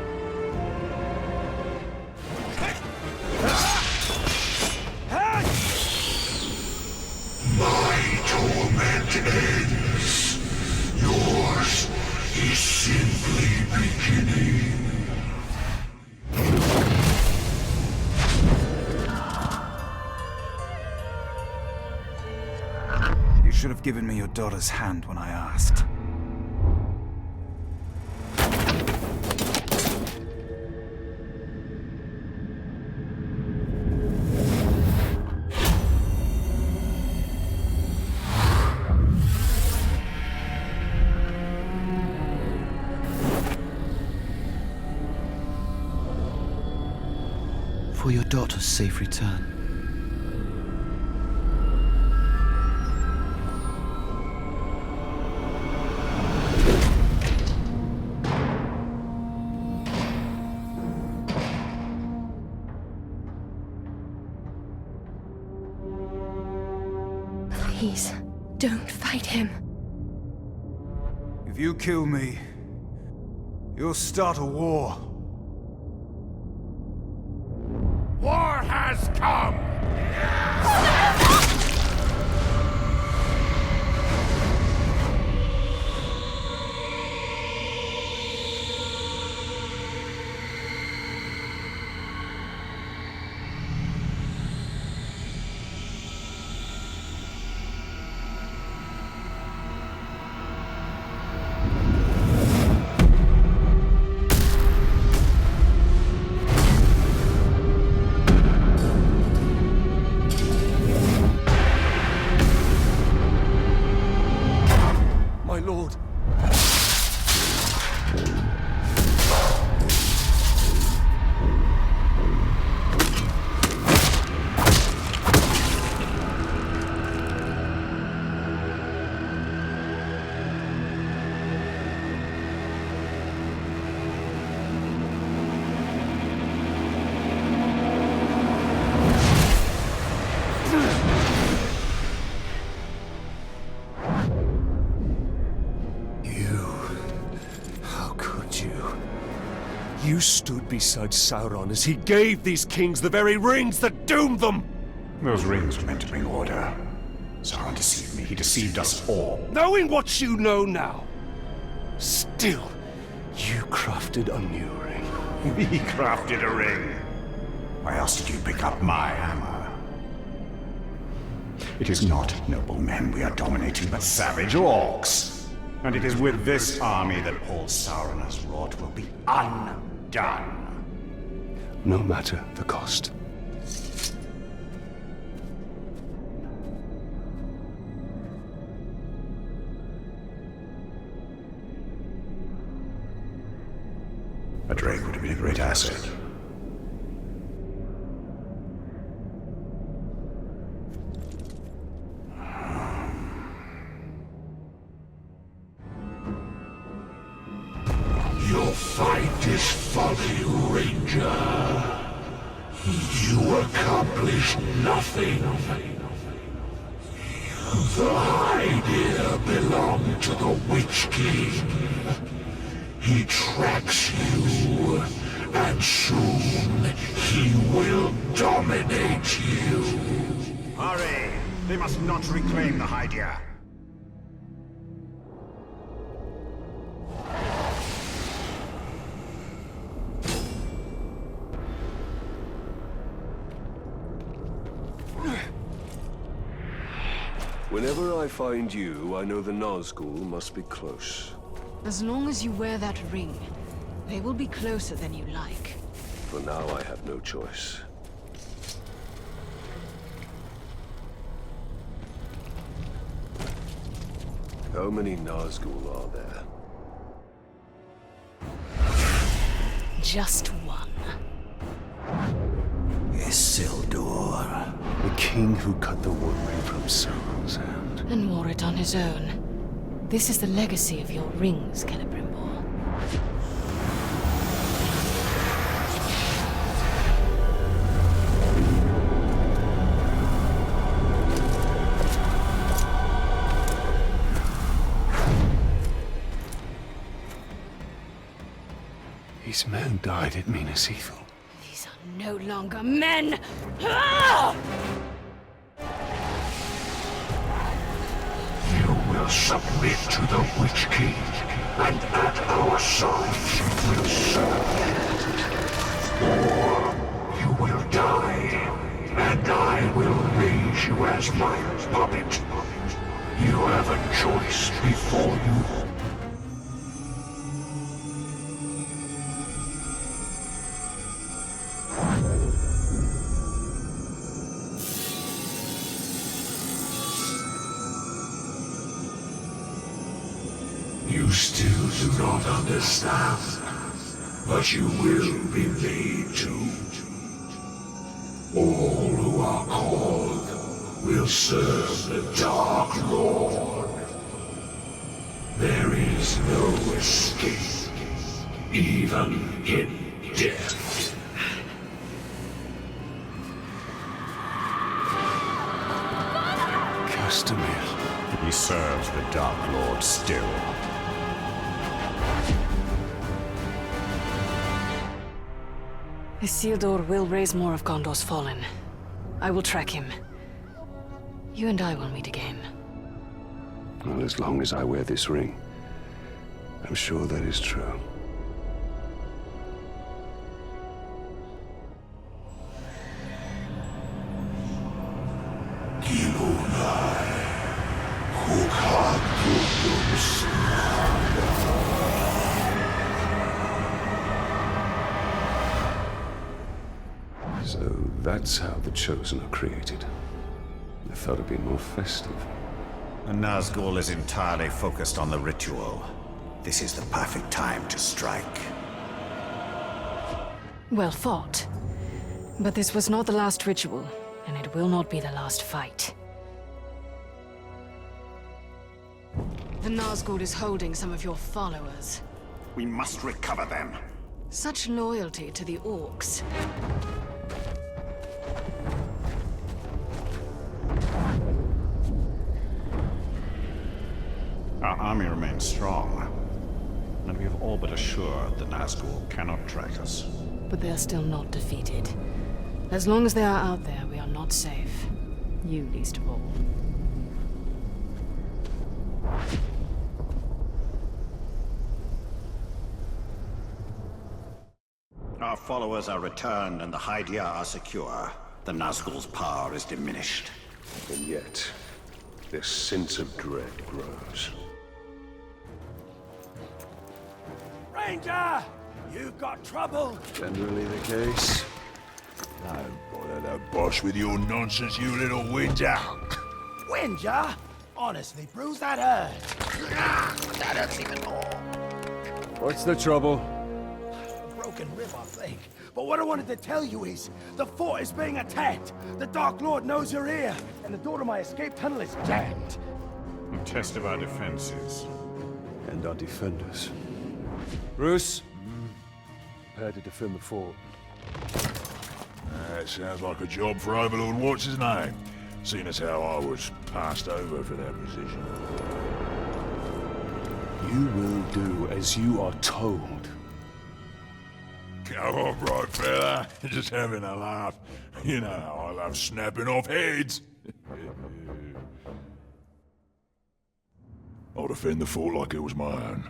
My torment ends. Yours is simply beginning. You should have given me your daughter's hand when I asked. For your daughter's safe return. Please, don't fight him. If you kill me, you'll start a war. War has come! My lord! You stood beside Sauron as he gave these kings the very rings that doomed them! Those rings were meant to bring order. Sauron deceived me. He deceived us all. Knowing what you know now, still, you crafted a new ring. We crafted a ring. Why else did you pick up my hammer? It is not noble men we are dominating, but savage orcs. And it is with this army that all Sauron has wrought will be undone. No matter the cost. A Drake would have been a great asset. Your fight is folly, Ranger. You accomplished nothing. The Haedir belong to the Witch King. He tracks you, and soon he will dominate you. Hurry! They must not reclaim the Haedir. Whenever I find you, I know the Nazgul must be close. As long as you wear that ring, they will be closer than you like. For now, I have no choice. How many Nazgul are there? Just one. Isildur. The king who cut the one ring from Sauron's hand. And wore it on his own. This is the legacy of your rings, Celebrimbor. These men died at Minas Ithil. These are no longer men! Ah! You will submit to the Witch King, and at our side you will serve. Or you will die, and I will raise you as my puppet. You have a choice before you. You still do not understand, but you will be made to. All who are called will serve the Dark Lord. There is no escape, even in death. Castamere. He serves the Dark Lord still. Isildur will raise more of Gondor's fallen. I will track him. You and I will meet again. Well, as long as I wear this ring, I'm sure that is true. So that's how the Chosen are created. I thought it'd be more festive. The Nazgul is entirely focused on the ritual. This is the perfect time to strike. Well fought. But this was not the last ritual, and it will not be the last fight. The Nazgul is holding some of your followers. We must recover them. Such loyalty to the orcs. Our army remains strong, and we have all but assured the Nazgul cannot track us. But they are still not defeated. As long as they are out there, we are not safe. You least of all. Our followers are returned and the Haedir are secure. The Nazgul's power is diminished. And yet, their sense of dread grows. Ranger! You've got trouble! Generally the case. Don't bother to bosh with your nonsense, you little whinger. Whinger? Honestly, Bruce, that hurt. That hurts even more. What's the trouble? Broken rib, I think. But what I wanted to tell you is, the fort is being attacked. The Dark Lord knows you're here, and the door to my escape tunnel is jammed. A test of our defenses. And our defenders. Bruce, prepare to defend the fort. That sounds like a job for Overlord What's-His-Name, seeing as how I was passed over for that position. You will do as you are told. Come on, right fella. Just having a laugh. You know how I love snapping off heads. I'll defend the fort like it was my own.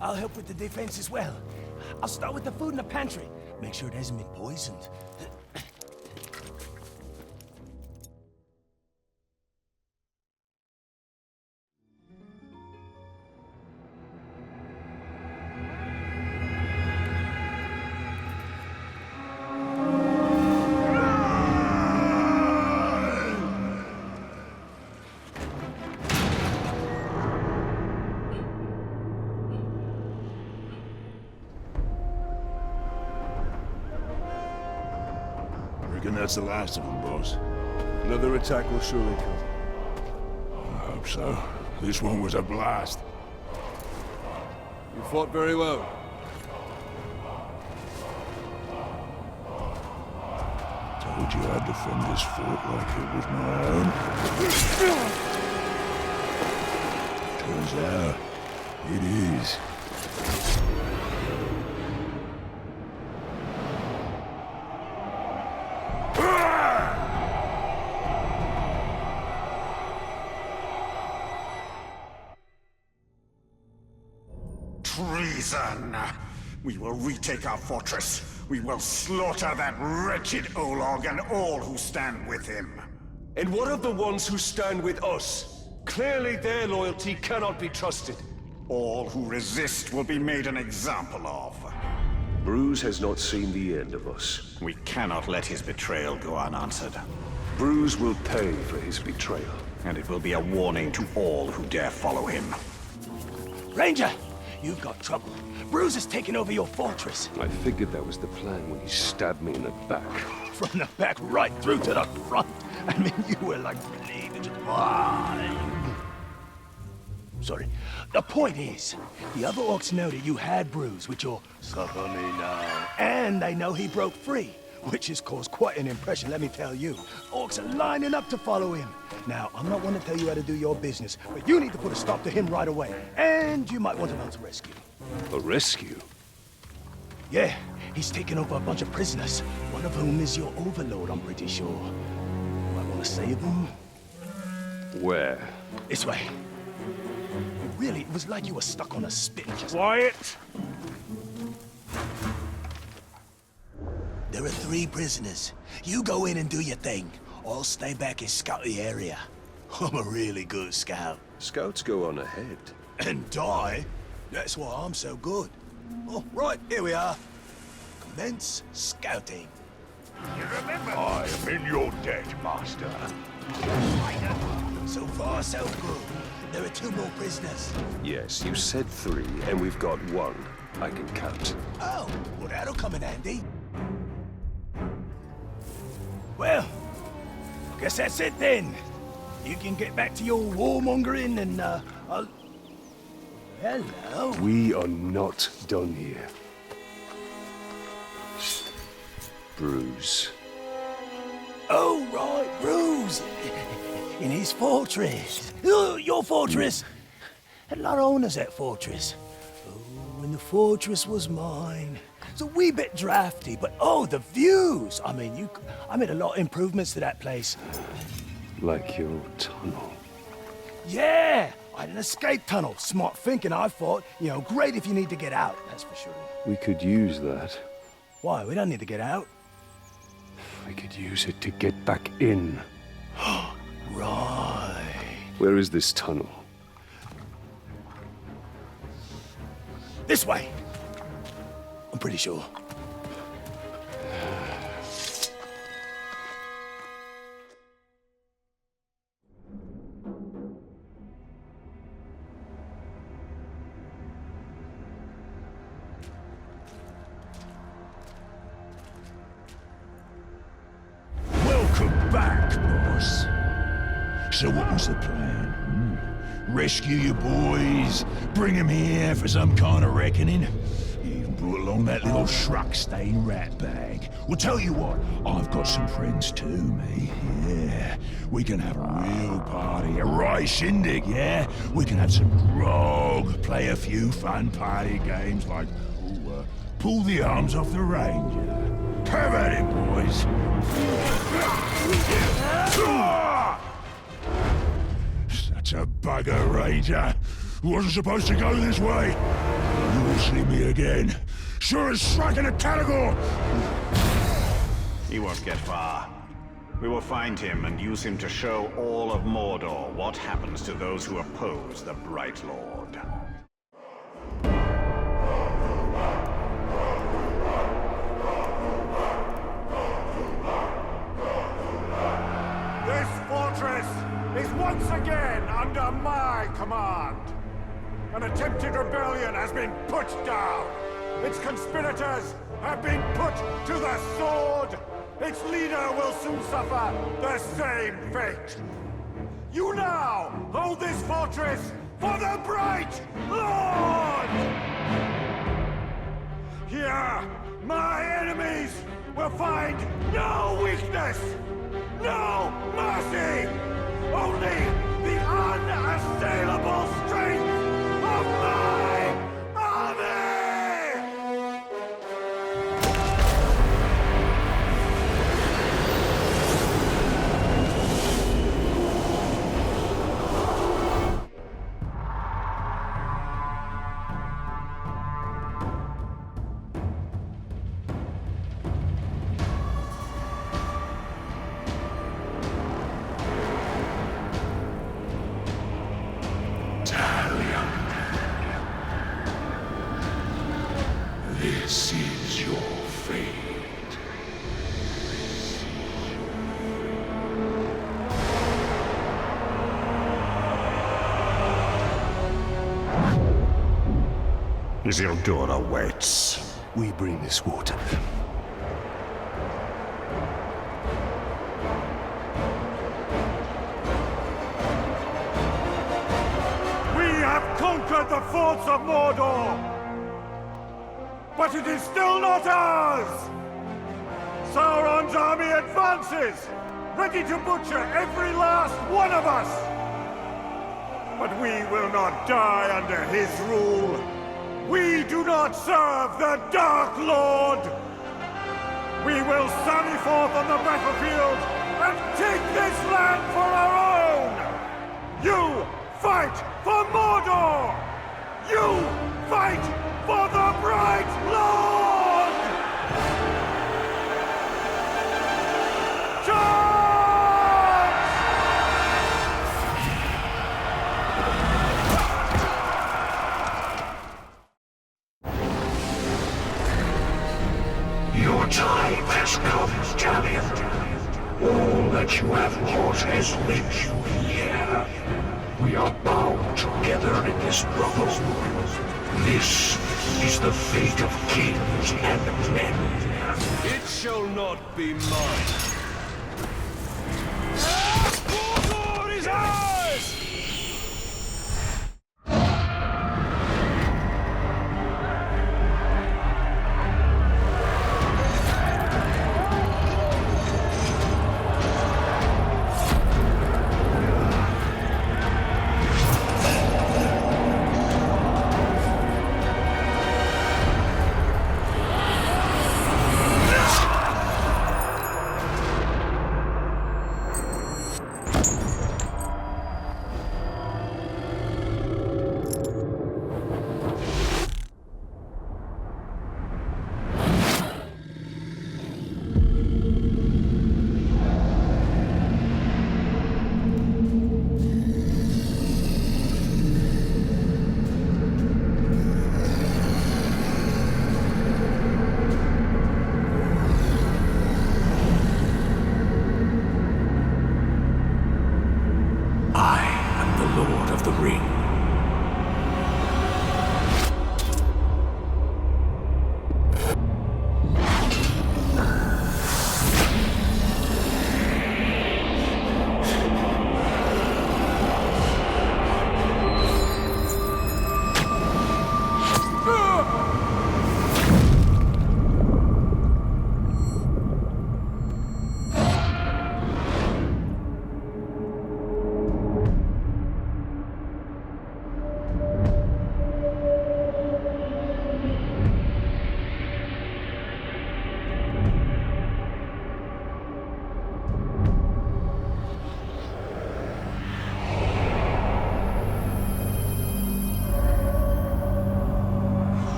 I'll help with the defense as well. I'll start with the food in the pantry. Make sure it hasn't been poisoned. Reckon that's the last of them, boss. Another attack will surely come. I hope so. This one was a blast. You fought very well. Told you I'd defend this fort like it was my own. Turns out, it is. Treason! We will retake our fortress. We will slaughter that wretched Olog and all who stand with him. And what of the ones who stand with us? Clearly their loyalty cannot be trusted. All who resist will be made an example of. Bruce has not seen the end of us. We cannot let his betrayal go unanswered. Bruce will pay for his betrayal. And it will be a warning to all who dare follow him. Ranger! You've got trouble. Bruce has taken over your fortress. I figured that was the plan when he stabbed me in the back. From the back right through to the front. I mean, you were like bleeding. Sorry. The point is, the other orcs know that you had Bruce with your suffer me now. And they know he broke free, which has caused quite an impression, let me tell you. Orcs are lining up to follow him. Now, I'm not one to tell you how to do your business, but you need to put a stop to him right away. And you might want to mount a rescue. A rescue? Yeah, he's taken over a bunch of prisoners, one of whom is your overlord, I'm pretty sure. You might want to save them. Where? This way. Really, it was like you were stuck on a spit just... Quiet! There are 3 prisoners. You go in and do your thing. I'll stay back and scout the area. I'm a really good scout. Scouts go on ahead. And die? That's why I'm so good. Oh, right, here we are. Commence scouting. You remember? I am in your debt, master. So far, so good. There are 2 more prisoners. Yes, you said 3, and we've got 1. I can count. Oh, well, that'll come in handy. Well, I guess that's it then. You can get back to your warmongering and, I'll... Hello? We are not done here. Bruce. Oh, right, Bruce. In his fortress. Oh, your fortress. Had a lot of owners, that fortress. Oh, and the fortress was mine. It's a wee bit drafty, but oh, the views! I mean, I made a lot of improvements to that place. Like your tunnel. Yeah! I had an escape tunnel. Smart thinking, I thought. You know, great if you need to get out, that's for sure. We could use that. Why? We don't need to get out. We could use it to get back in. Right. Where is this tunnel? This way. I'm pretty sure. Welcome back, boss. So what was the plan? Rescue your boys? Bring them here for some kind of reckoning? You even brought along that little shrug-stained rat bag. Well, tell you what, I've got some friends too, mate. Yeah, we can have a real party, a right shindig, yeah? We can have some grog, play a few fun party games like, pull the arms off the ranger. Have at it, boys. Such a bugger, Ranger. Wasn't supposed to go this way. You will see me again. Sure as striking a category. He won't get far. We will find him and use him to show all of Mordor what happens to those who oppose the Bright Lord. This fortress is once again under my command. An attempted rebellion has been put down. Its conspirators have been put to the sword. its leader will soon suffer the same fate. You now hold this fortress for the Bright Lord! Here, my enemies will find no weakness, no mercy, only the unassailable strength of my army! This is your fate. Isildur awaits. We bring this water. We have conquered the forts of Mordor! But it is still not ours! Sauron's army advances, ready to butcher every last one of us! But we will not die under his rule! We do not serve the Dark Lord! We will sally forth on the battlefield and take this land for our own! You fight for Mordor! You fight for the Bright Lord! Charge! Your time has come, Talion. All that you have wrought has led you here. We are bound together in this struggle. This is the fate of kings and men. It shall not be mine. Mordor is ours!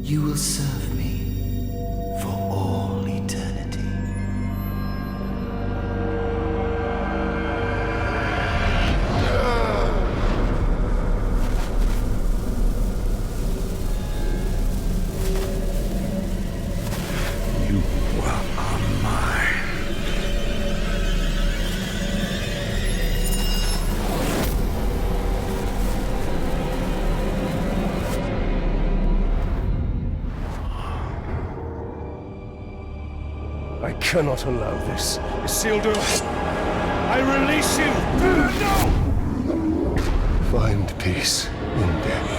You will serve me for all eternity. You are mine. cannot allow this. Isildur, I release you! No! Find peace in death.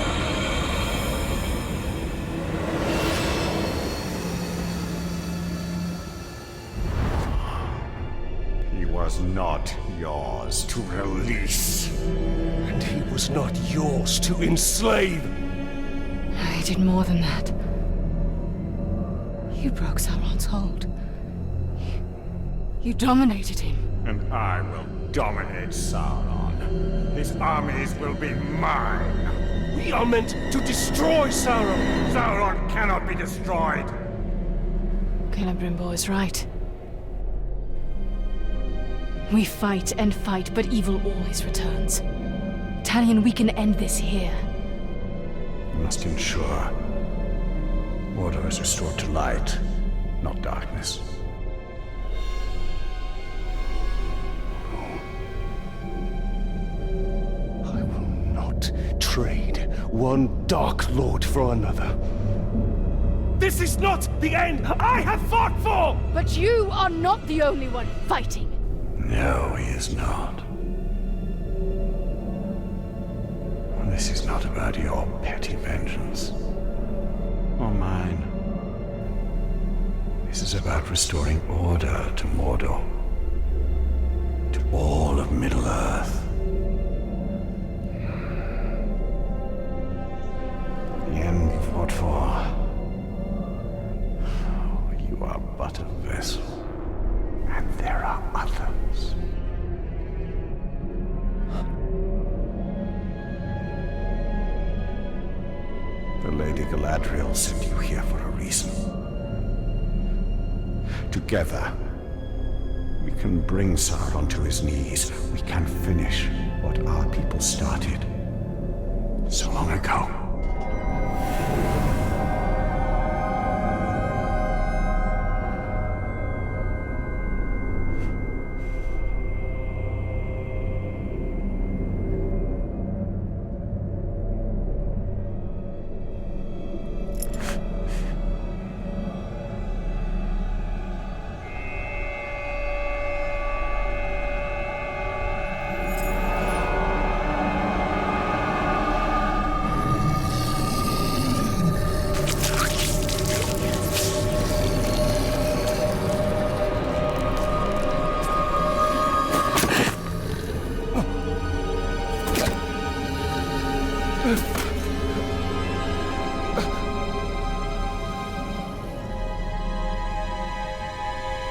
He was not yours to release. And he was not yours to enslave! I did more than that. You broke Sauron's hold. You dominated him. And I will dominate Sauron. His armies will be mine. We are meant to destroy Sauron! Sauron cannot be destroyed! Celebrimbor is right. We fight and fight, but evil always returns. Talion, we can end this here. We must ensure order is restored to light, not darkness. I will not trade one Dark Lord for another. This is not the end I have fought for! But you are not the only one fighting. No, he is not. This is not about your petty vengeance. Or mine. This is about restoring order to Mordor. To all of Middle-earth. The end you fought for. You are but a vessel. And there are others. The Lady Galadriel sent you here for a reason. Together, we can bring Sauron to his knees. We can finish what our people started so long ago.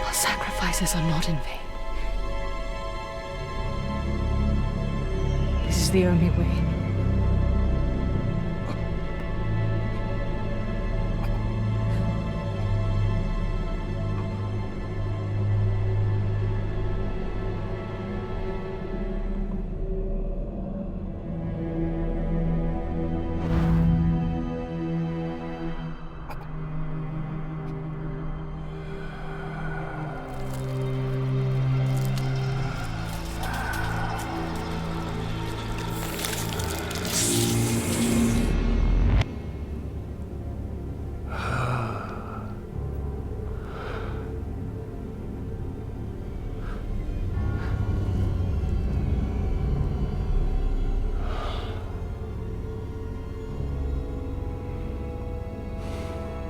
Our sacrifices are not in vain. This is the only way.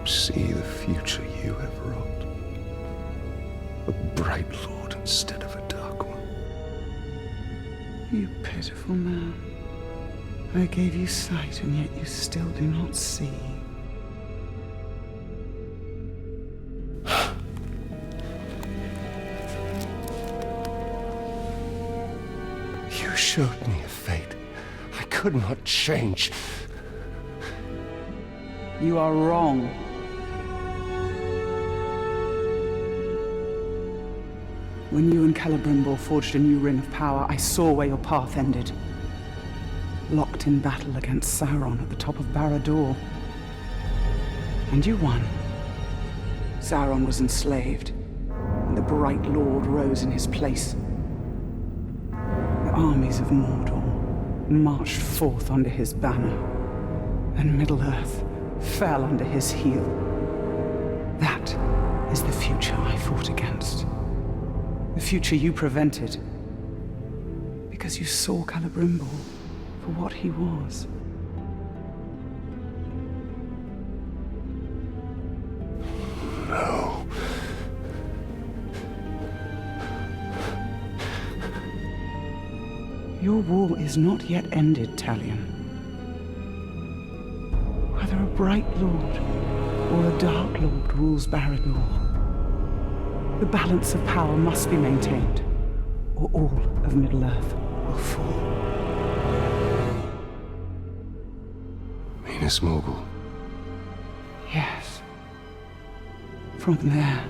See the future you have wrought. A bright lord instead of a dark one. You pitiful man. I gave you sight, and yet you still do not see. You showed me a fate I could not change. You are wrong. When you and Celebrimbor forged a new ring of power, I saw where your path ended. Locked in battle against Sauron at the top of Barad-dûr. And you won. Sauron was enslaved, and the Bright Lord rose in his place. The armies of Mordor marched forth under his banner, and Middle-earth fell under his heel. That is the future I fought against. The future you prevented. Because you saw Celebrimbor for what he was. No. Your war is not yet ended, Talion. Whether a bright lord or a dark lord rules Barad-dûr, the balance of power must be maintained, or all of Middle-earth will fall. Minas Morgul. Yes. From there,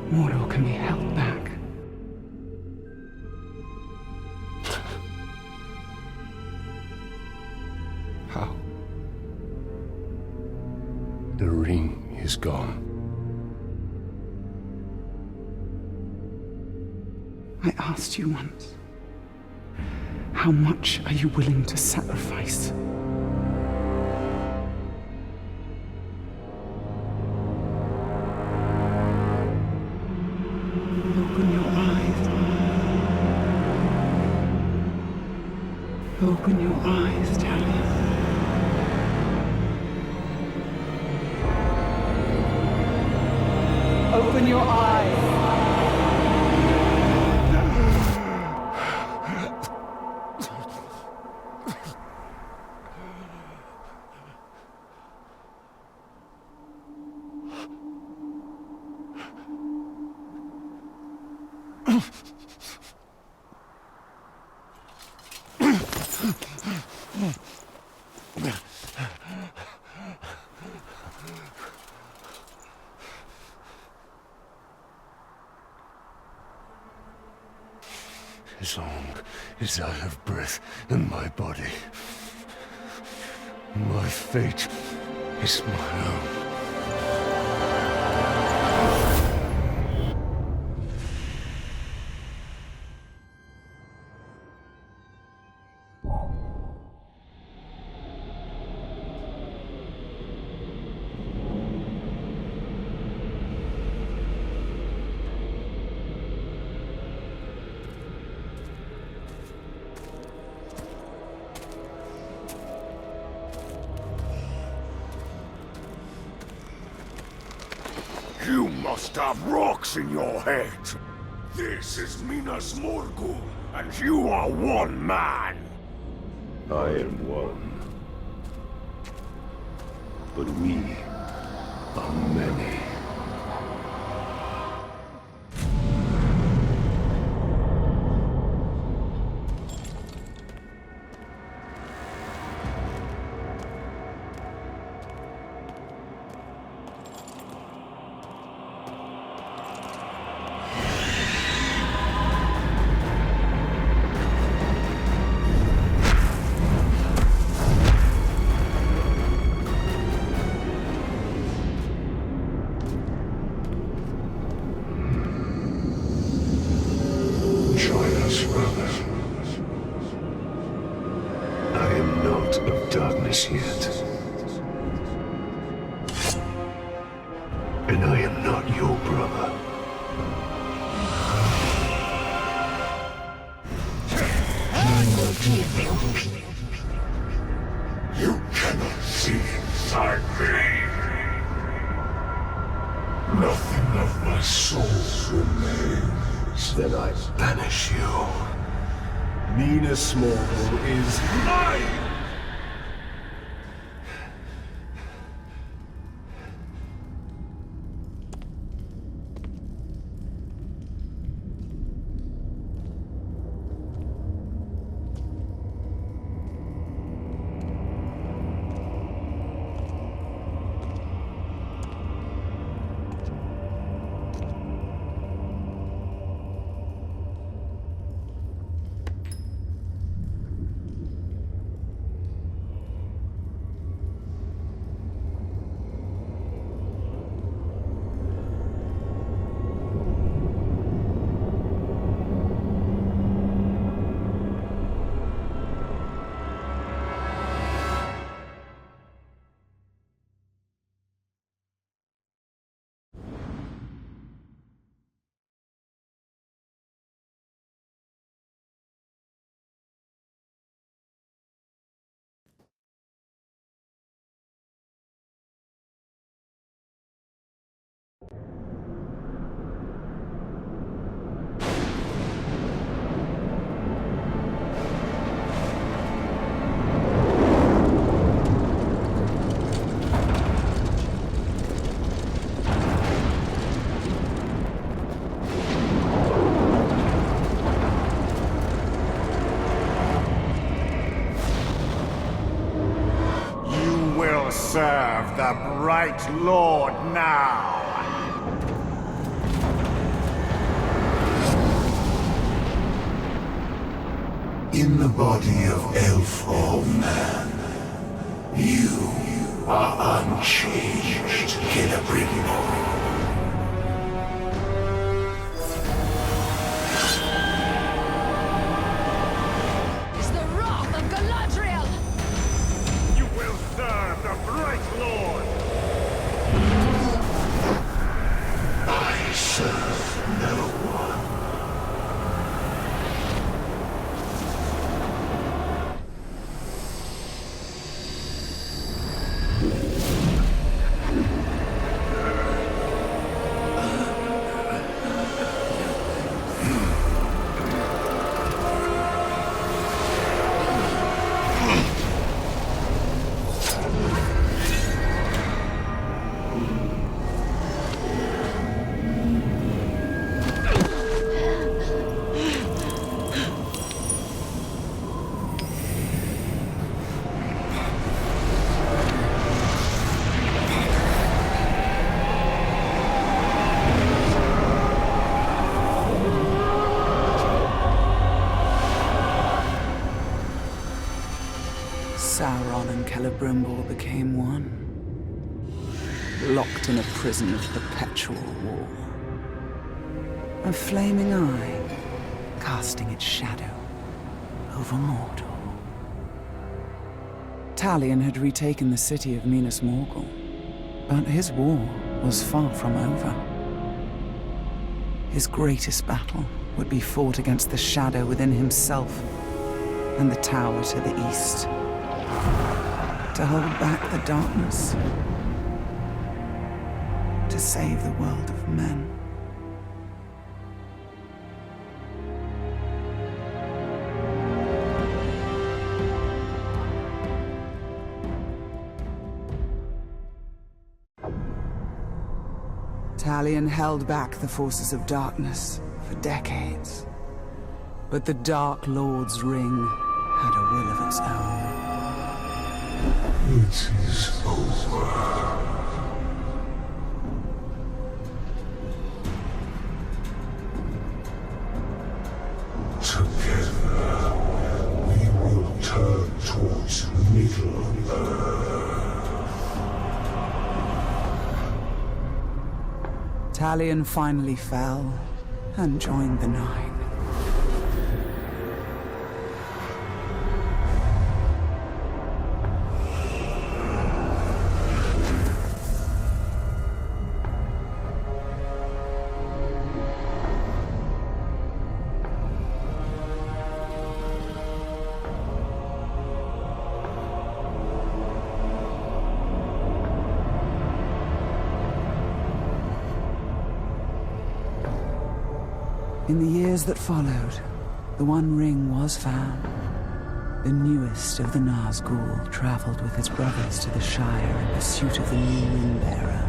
Mordor can be held back. How? The ring is gone. I asked you once, how much are you willing to sacrifice? Open your eyes. Open your eyes, Talion. Open your eyes. As long as I have breath in my body, my fate is my own. You must have rocks in your head. This is Minas Morgul, and you are one man. I am one. But we are many. Yet. And I am not your brother. You cannot see inside me. Nothing of my soul remains. Then I banish you. Minas Morgul is mine! serve the Bright Lord now. In the body of elf or man, you are unchanged, Celebrimbor. Is the wrath of Galadriel! You will serve the Bright Lord. I serve no one. Sauron and Celebrimbor became one, locked in a prison of perpetual war. A flaming eye casting its shadow over Mordor. Talion had retaken the city of Minas Morgul, but his war was far from over. His greatest battle would be fought against the shadow within himself and the tower to the east. To hold back the darkness. To save the world of men. Talion held back the forces of darkness for decades. But the Dark Lord's ring had a will of its own. It is over. Together, we will turn towards Middle-earth. Talion finally fell and joined the Nine. In the years that followed, the One Ring was found. The newest of the Nazgul traveled with his brothers to the Shire in pursuit of the new Ring Bearer.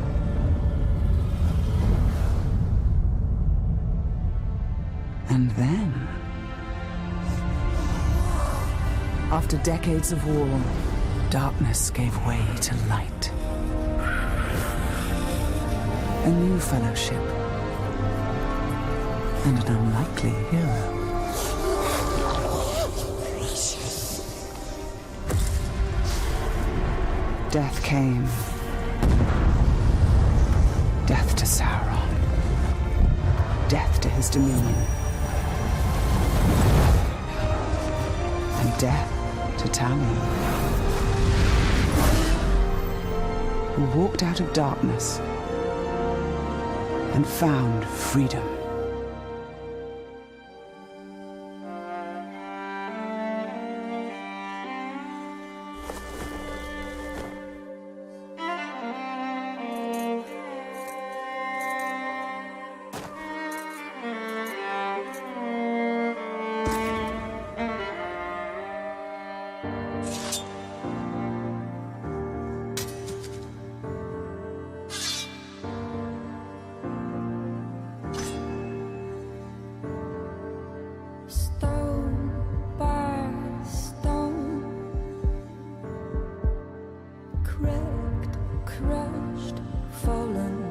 And then, after decades of war, darkness gave way to light. A new fellowship. And an unlikely hero. Death came. Death to Sauron. Death to his dominion. And death to Talion, who walked out of darkness and found freedom. Cracked crushed, fallen.